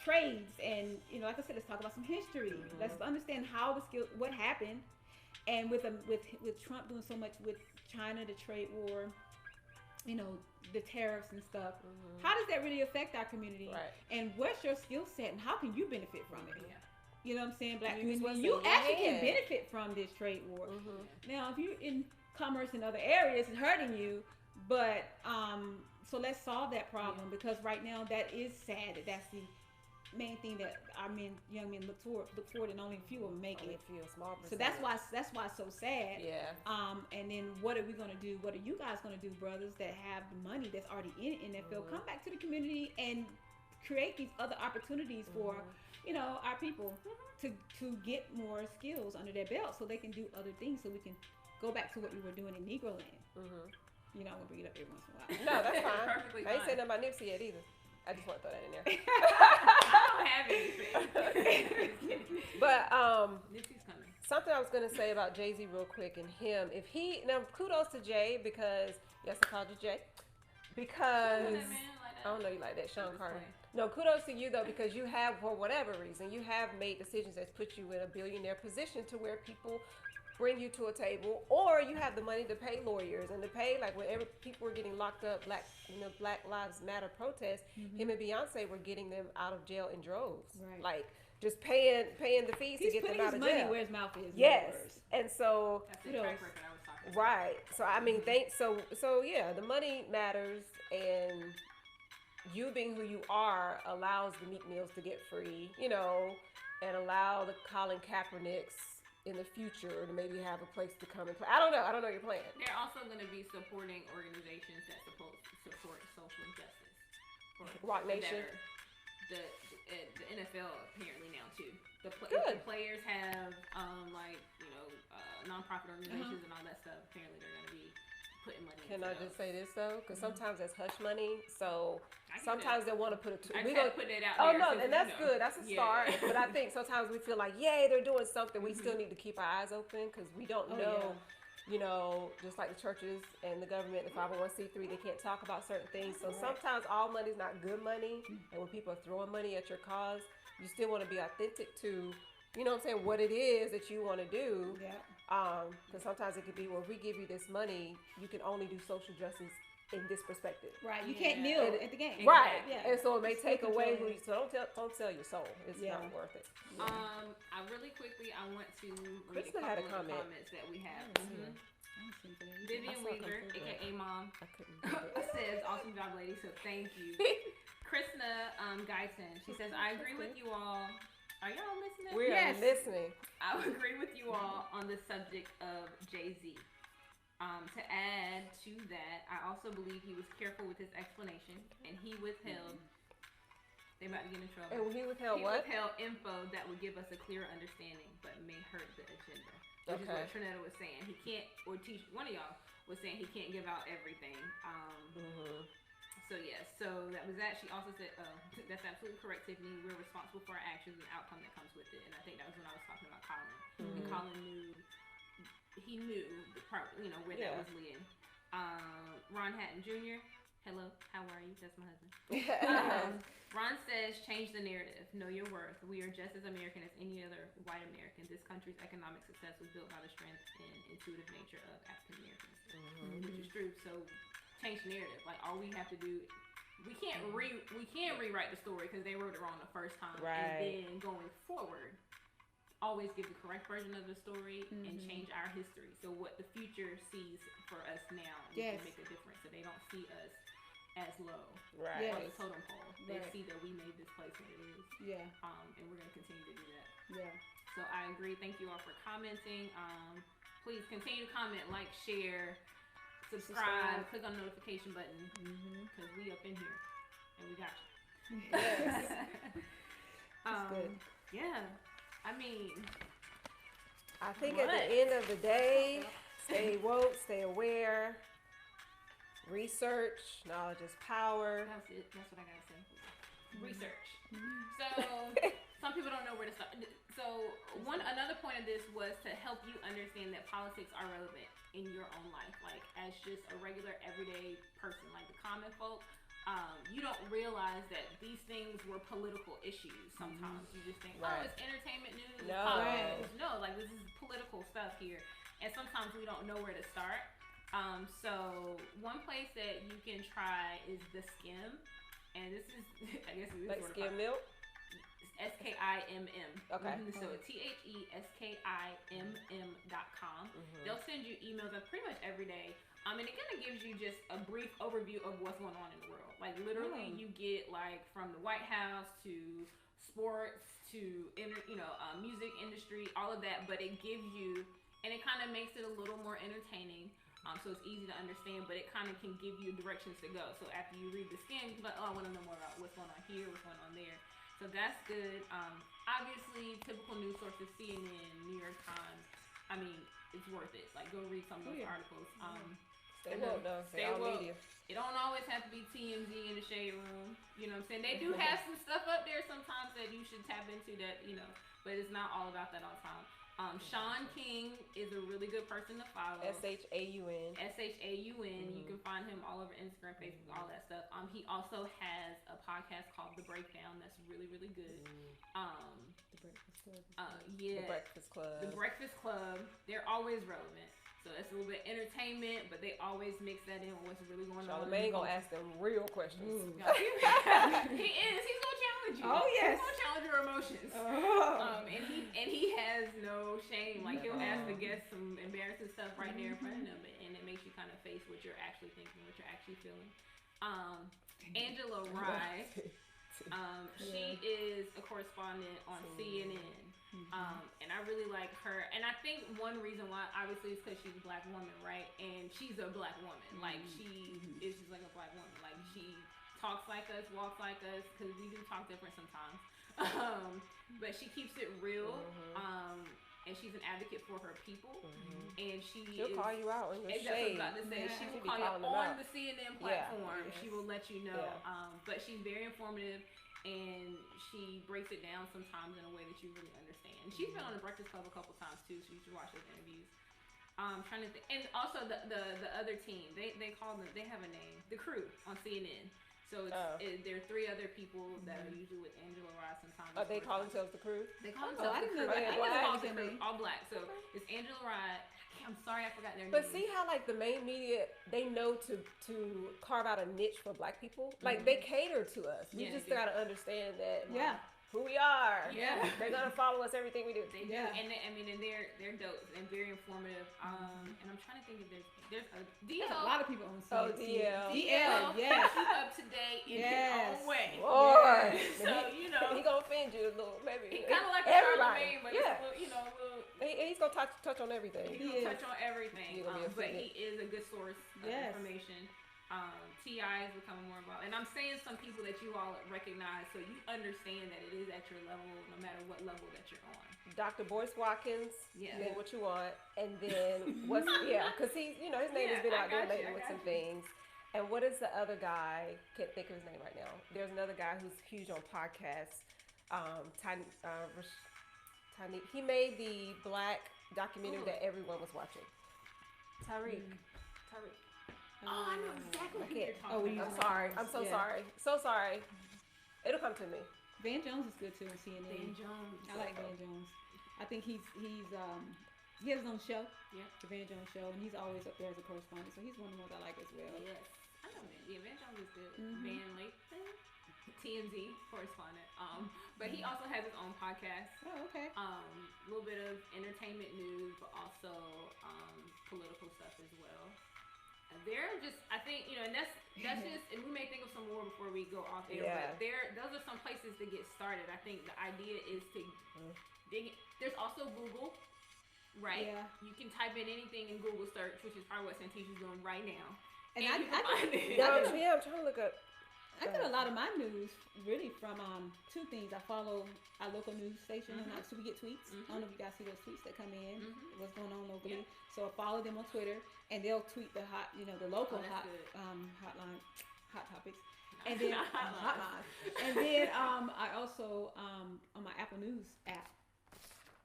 trades. And like I said, let's talk about some history. Let's understand how what happened, and with Trump doing so much with China, the trade war, the tariffs and stuff. How does that really affect our community? Right. And what's your skill set, and how can you benefit from it? Yeah. You know what I'm saying? Black community, you actually can benefit from this trade war. Now, if you're in commerce in other areas, it's hurting you. But so let's solve that problem because right now that is sad. That's the main thing that our young men look toward, and only a few of them make it. Small so that's why it's so sad. Yeah. And then what are we gonna do? What are you guys gonna do, brothers that have the money that's already in NFL? Come back to the community and create these other opportunities for. Our people to get more skills under their belt so they can do other things so we can go back to what we were doing in Negro Land. I'm going to bring it up every once in a while. No, that's fine. Perfectly I ain't fine. saying nothing about Nipsey yet either. I just want to throw that in there. I don't have anything. But Nipsey's coming. something I was going to say about Jay-Z real quick and him. Now kudos to Jay because, yes, I called you Jay. Because, I don't know you like that, Sean Carter. No, kudos to you though, because you have, for whatever reason, you have made decisions that put you in a billionaire position to where people bring you to a table, or you have the money to pay lawyers and to pay, like whenever people were getting locked up, Black Lives Matter protests, him and Beyonce were getting them out of jail in droves. Right. Like just paying the fees to get them out of jail. He's putting his money where his mouth is. Yes, and so That's the track record I was talking about. right. So I mean, so yeah, the money matters, and you being who you are allows the Meek Mills to get free, you know, and allow the Colin Kaepernicks in the future to maybe have a place to come and play. I don't know your plan. They're also going to be supporting organizations that support social justice. Rock Nation. The NFL apparently now too. The Good. players have nonprofit organizations and all that stuff. Apparently they're going to be putting money. Can I just say this though? Because sometimes that's hush money. So I get sometimes that. they want to put a. I We just had go. to put it out Oh there no, since and that's good. That's a start. But I think sometimes we feel like, yay, they're doing something. We still need to keep our eyes open because we don't know. You know, just like the churches and the government, the 501c3, they can't talk about certain things. So sometimes all money is not good money. And when people are throwing money at your cause, you still want to be authentic to, you know what I'm saying, what it is that you want to do. Yeah. Because sometimes it could be, well, if we give you this money, you can only do social justice in this perspective. Right. You can't kneel at the game. Right. Yeah. And so it may take away who controlling. So don't sell your soul. It's not worth it. I really quickly I want to read Krista a had couple a of the comment. comments that we have. Vivian Vivian Weaver, aka Mom, I couldn't. says, "Awesome job, lady." So thank you. Krishna Guyton, she says, "I agree with you all." Are y'all listening? We are listening. I agree with you all on the subject of Jay-Z. To add to that, I also believe he was careful with his explanation, and he withheld. They about to get in trouble. And he withheld He what? withheld info that would give us a clearer understanding, but may hurt the agenda. Which is what Trinetta was saying. He can't, or teach. One of y'all was saying he can't give out everything. So yes, so that was that. She also said, "That's absolutely correct, Tiffany. We're responsible for our actions and the outcome that comes with it." And I think that was when I was talking about Collin. And Collin knew. He knew the part, where that was leading. Ron Hatton Jr. Hello, how are you? That's my husband. Ron says, change the narrative. Know your worth. We are just as American as any other white American. This country's economic success was built by the strength and intuitive nature of African Americans, which is true. So, change the narrative. Like all we have to do, we can't rewrite the story because they wrote it wrong the first time. Right. And then going forward, always give the correct version of the story and change our history. So what the future sees for us now, we can make a difference. So they don't see us as low on the totem pole. They see that we made this place what it is. Yeah. And we're going to continue to do that. Yeah. So I agree. Thank you all for commenting. Please continue to comment, like, share, subscribe. Click on the notification button because we up in here and we got you. Yes. That's good. Yeah. I mean, I think at the end of the day, stay woke, stay aware, research, knowledge is power. that's it. That's what I gotta say. Research. So some people don't know where to start. So another point of this was to help you understand that politics are relevant in your own life, like as just a regular everyday person, like the common folk. You don't realize that these things were political issues sometimes. You just think, oh, it's entertainment news, politics. No, like this is political stuff here. And sometimes we don't know where to start. So one place that you can try is The Skim. And this is, I guess this like is skim milk? SKIMM. Okay. So THESKIMM.com. They'll send you emails pretty much every day. And it kind of gives you just a brief overview of what's going on in the world. Like literally, you get like from the White House to sports to music industry, all of that. But it gives you, and it kind of makes it a little more entertaining. So it's easy to understand, but it kind of can give you directions to go. So after you read the skin, you're like, oh, I want to know more about what's going on here, what's going on there. So that's good. Obviously, typical news sources, CNN, New York Times. I mean, it's worth it. Like, go read some of those articles. Stay woke, though. Stay all media. It don't always have to be TMZ in the shade room. You know what I'm saying? They do have some stuff up there sometimes that you should tap into that, but it's not all about that all the time. Sean King is a really good person to follow. SHAUN. SHAUN. You can find him all over Instagram, Facebook, all that stuff. He also has a podcast called The Breakdown that's really, really good. The Breakfast Club. Yeah. The Breakfast Club. The Breakfast Club. They're always relevant. So it's a little bit entertainment, but they always mix that in with what's really going on. Charlamagne gonna ask them real questions. He is. He's gonna challenge you. Oh yes. He's gonna challenge your emotions. And he has no shame. Like he'll ask the guests some embarrassing stuff right there in front of them, and it makes you kind of face what you're actually thinking, what you're actually feeling. Angela Rye. She is a correspondent on CNN. And I really like her. And I think one reason why, obviously, is because she's a black woman, right? And she's a black woman. Like, she is just like a black woman. Like, she talks like us, walks like us, because we do talk different sometimes. But she keeps it real. And she's an advocate for her people. And she'll call you out in the shade. That's what I was about to say. She will call you on the CNN platform. She will let you know. But she's very informative. And she breaks it down sometimes in a way that you really understand. And she's been on the Breakfast Club a couple times too, so you should watch those interviews. Trying to think, and also the other team, they call them, they have a name, the Crew on CNN. So there are 3 other people that are usually with Angela Rye sometimes. They call themselves the Crew? They call themselves the Crew. I think it's called the Crew, all black. So it's Angela Rye. I'm sorry, I forgot their name. But see how like the main media, they know to carve out a niche for black people. Like they cater to us. We just gotta understand that. Who we are. They're gonna follow us everything we do. They do. And they're dope and very informative. And I'm trying to think if there's a DL. There's a lot of people on CNN. DL, keep up to date in his own way. So he gonna offend you a little, maybe. He kind of like a Charlemagne, but it's a little, he's gonna touch on everything. He's gonna touch on everything. But he is a good source of information. TI is becoming more involved, and I'm saying some people that you all recognize, so you understand that it is at your level, no matter what level that you're on. Dr. Boyce Watkins, What You Want, and then because he's his name has been out there lately with some things. And what is the other guy? Can't think of his name right now. There's another guy who's huge on podcasts. He made the black documentary that everyone was watching. Tariq. Oh, I know exactly what you're talking about. I'm sorry. I'm so sorry. So sorry. It'll come to me. Van Jones is good too on CNN. Van Jones. I like Van Jones. I think he has his own show. The Van Jones show, and he's always up there as a correspondent. So he's one of the ones I like as well. Yes. I know Van. Yeah, Van Jones is good. Van Lathan, TMZ correspondent. But he also has his own podcast. Oh, okay. A little bit of entertainment news, but also political stuff as well. They're just, I think, and that's just, and we may think of some more before we go off air, but those are some places to get started. I think the idea is to dig in. There's also Google, right? Yeah. You can type in anything in Google search, which is probably what Santisha's doing right now. And I'm trying to look up. I get a lot of my news really from 2 things. I follow our local news station, and so we get tweets. I don't know if you guys see those tweets that come in, what's going on locally. So I follow them on Twitter, and they'll tweet the the local hotline, hot topics, and then hotline. And then I also on my Apple News app,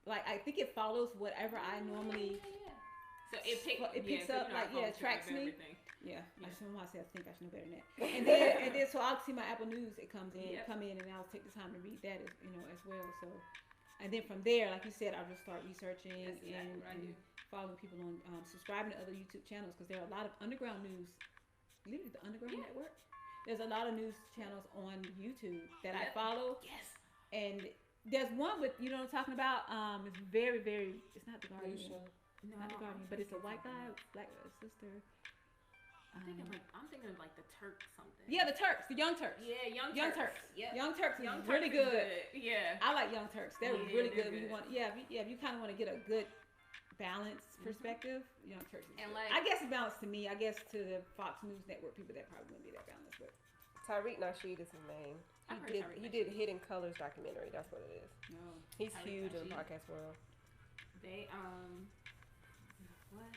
like I think it follows whatever I normally. So it picks up it tracks me. Everything. Yeah, I should know myself. I think I should know better than that. And then so I'll see my Apple News. It comes in, and I'll take the time to read that as well. So, and then from there, like you said, I'll just start researching and following people on subscribing to other YouTube channels, because there are a lot of underground news. Literally, the Underground Network. There's a lot of news channels on YouTube that I follow. Yes. And there's one with what I'm talking about. It's very, very. It's not the Guardian. No, not the Guardian, but it's a white guy, black sister. I'm thinking of like the Turks something. Yeah, the Turks, the Young Turks. Yeah, Young Turks. Yep. Young Turks is really good. Yeah, I like Young Turks. They're really good. If you kind of want to get a good balanced perspective, Young Turks is good. I guess it's balanced to me. I guess to the Fox News Network people, that probably wouldn't be that balanced. But Tariq Nasheed is his name. He did Hidden Colors documentary. That's what it is. No, he's huge in the podcast world. They what?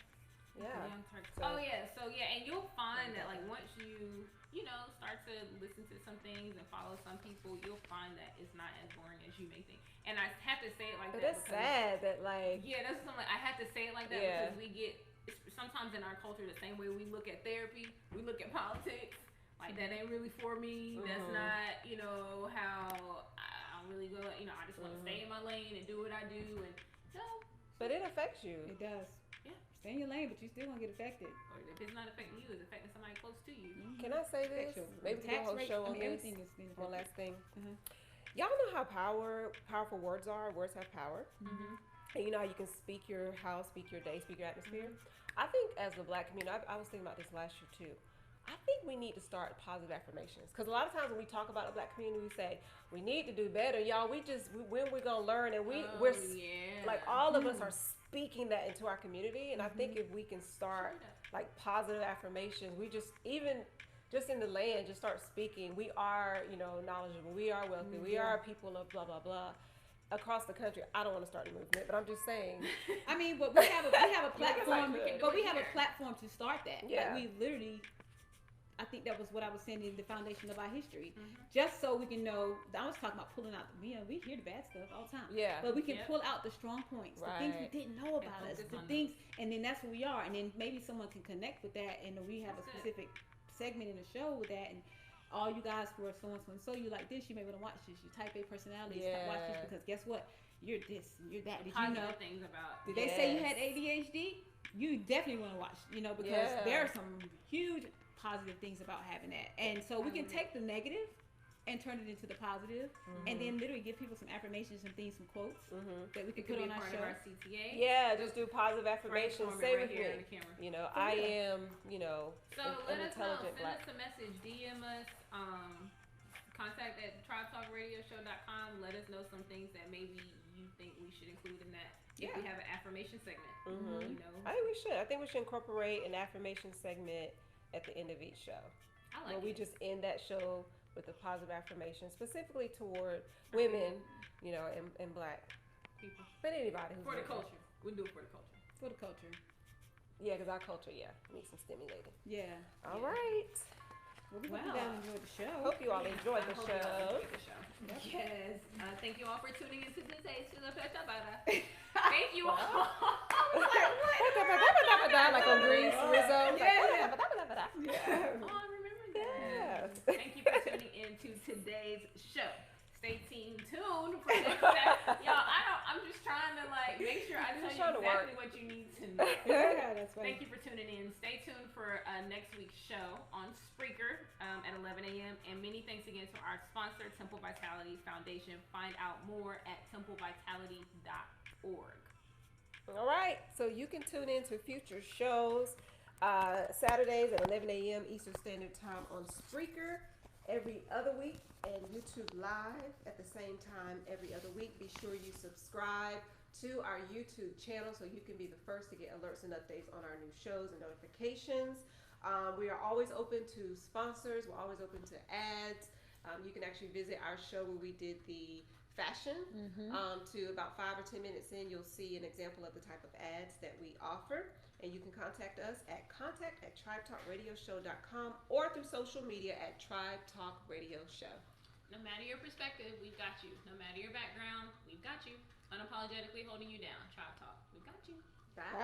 Yeah. Young Turks. And you'll find that like once you start to listen to some things and follow some people, you'll find that it's not as boring as you may think. And I have to say it like that. But it's sad that like. Yeah, that's something I have to say it like that because we get sometimes in our culture the same way we look at therapy, we look at politics. Like that ain't really for me. That's not how I really go. I just want to stay in my lane and do what I do and no. But it affects you. It does. Stay in your lane, but you still gonna get affected. Or if it's not affecting you, it's affecting somebody close to you. Can I say this? Maybe we can do a whole show on this. Everything is being affected. One last thing. Y'all know how powerful words are. Words have power. And you know how you can speak your house, speak your day, speak your atmosphere. I think as the black community, I was thinking about this last year too. I think we need to start positive affirmations, because a lot of times when we talk about the Black community, we say we need to do better, y'all. When we're gonna learn, and we're like all of us are speaking that into our community, and I think if we can start like positive affirmations, we just in the land, just start speaking. We are, knowledgeable. We are wealthy. We are people of blah blah blah. Across the country, I don't want to start a movement, but I'm just saying. I mean, but we have a platform, but we have a platform to start that. Yeah. Like we literally, I think that was what I was saying in the foundation of our history, just so we can know. I was talking about pulling out. We hear the bad stuff all the time. Yeah. But we can pull out the strong points, the things we didn't know about us, the things, and then that's who we are. And then maybe someone can connect with that, and we have a specific segment in the show with that, and all you guys for so you like this, you may want to watch this. You type A personality, watch this, because guess what? You're this, you're that. Did you know? Things about. Did they say you had ADHD? You definitely want to watch, because there are some huge positive things about having that, and so we can take the negative and turn it into the positive, and then literally give people some affirmations and things, some quotes that we could put on our show. Our CTA. Yeah, just do positive affirmations. Say with me. I am, So an let us know. intelligent Send Black. us a message. DM us. Contact at TribeTalkRadioshow.com. Let us know some things that maybe you think we should include in that. If we have an affirmation segment, I think we should. I think we should incorporate an affirmation segment at the end of each show. I like where we just end that show with a positive affirmation, specifically toward women, and Black people. But anybody who's For the living. culture. We'll do it for the culture. For the culture. Yeah, because our culture, needs some stimulating. Yeah. All right. Well, we hope you guys enjoyed the show. Hope you all enjoyed the Hope show. you all enjoyed the show. Yes. Thank you all for tuning into today's Thank you all. Like on Grease, Rizzo. Oh, I remember that. Yeah. Thank you for tuning in to today's show. Stay tuned for next time. Y'all, I'm just trying to make sure I tell you exactly what you need to know. Yeah, that's right. Thank you for tuning in. Stay tuned for next week's show on Spreaker at 11 a.m. And many thanks again to our sponsor, Temple Vitality Foundation. Find out more at templevitality.org. All right. So you can tune in to future shows Saturdays at 11 a.m. Eastern Standard Time on Spreaker every other week, and YouTube Live at the same time every other week. Be sure you subscribe to our YouTube channel so you can be the first to get alerts and updates on our new shows and notifications. We are always open to sponsors. We're always open to ads. You can actually visit our show where we did the fashion. To about 5 or 10 minutes in, you'll see an example of the type of ads that we offer. And you can contact us at contact@TribeTalkRadioShow.com or through social media at TribeTalk Radio Show. No matter your perspective, we've got you. No matter your background, we've got you. Unapologetically holding you down. Tribe Talk, we've got you. Bye.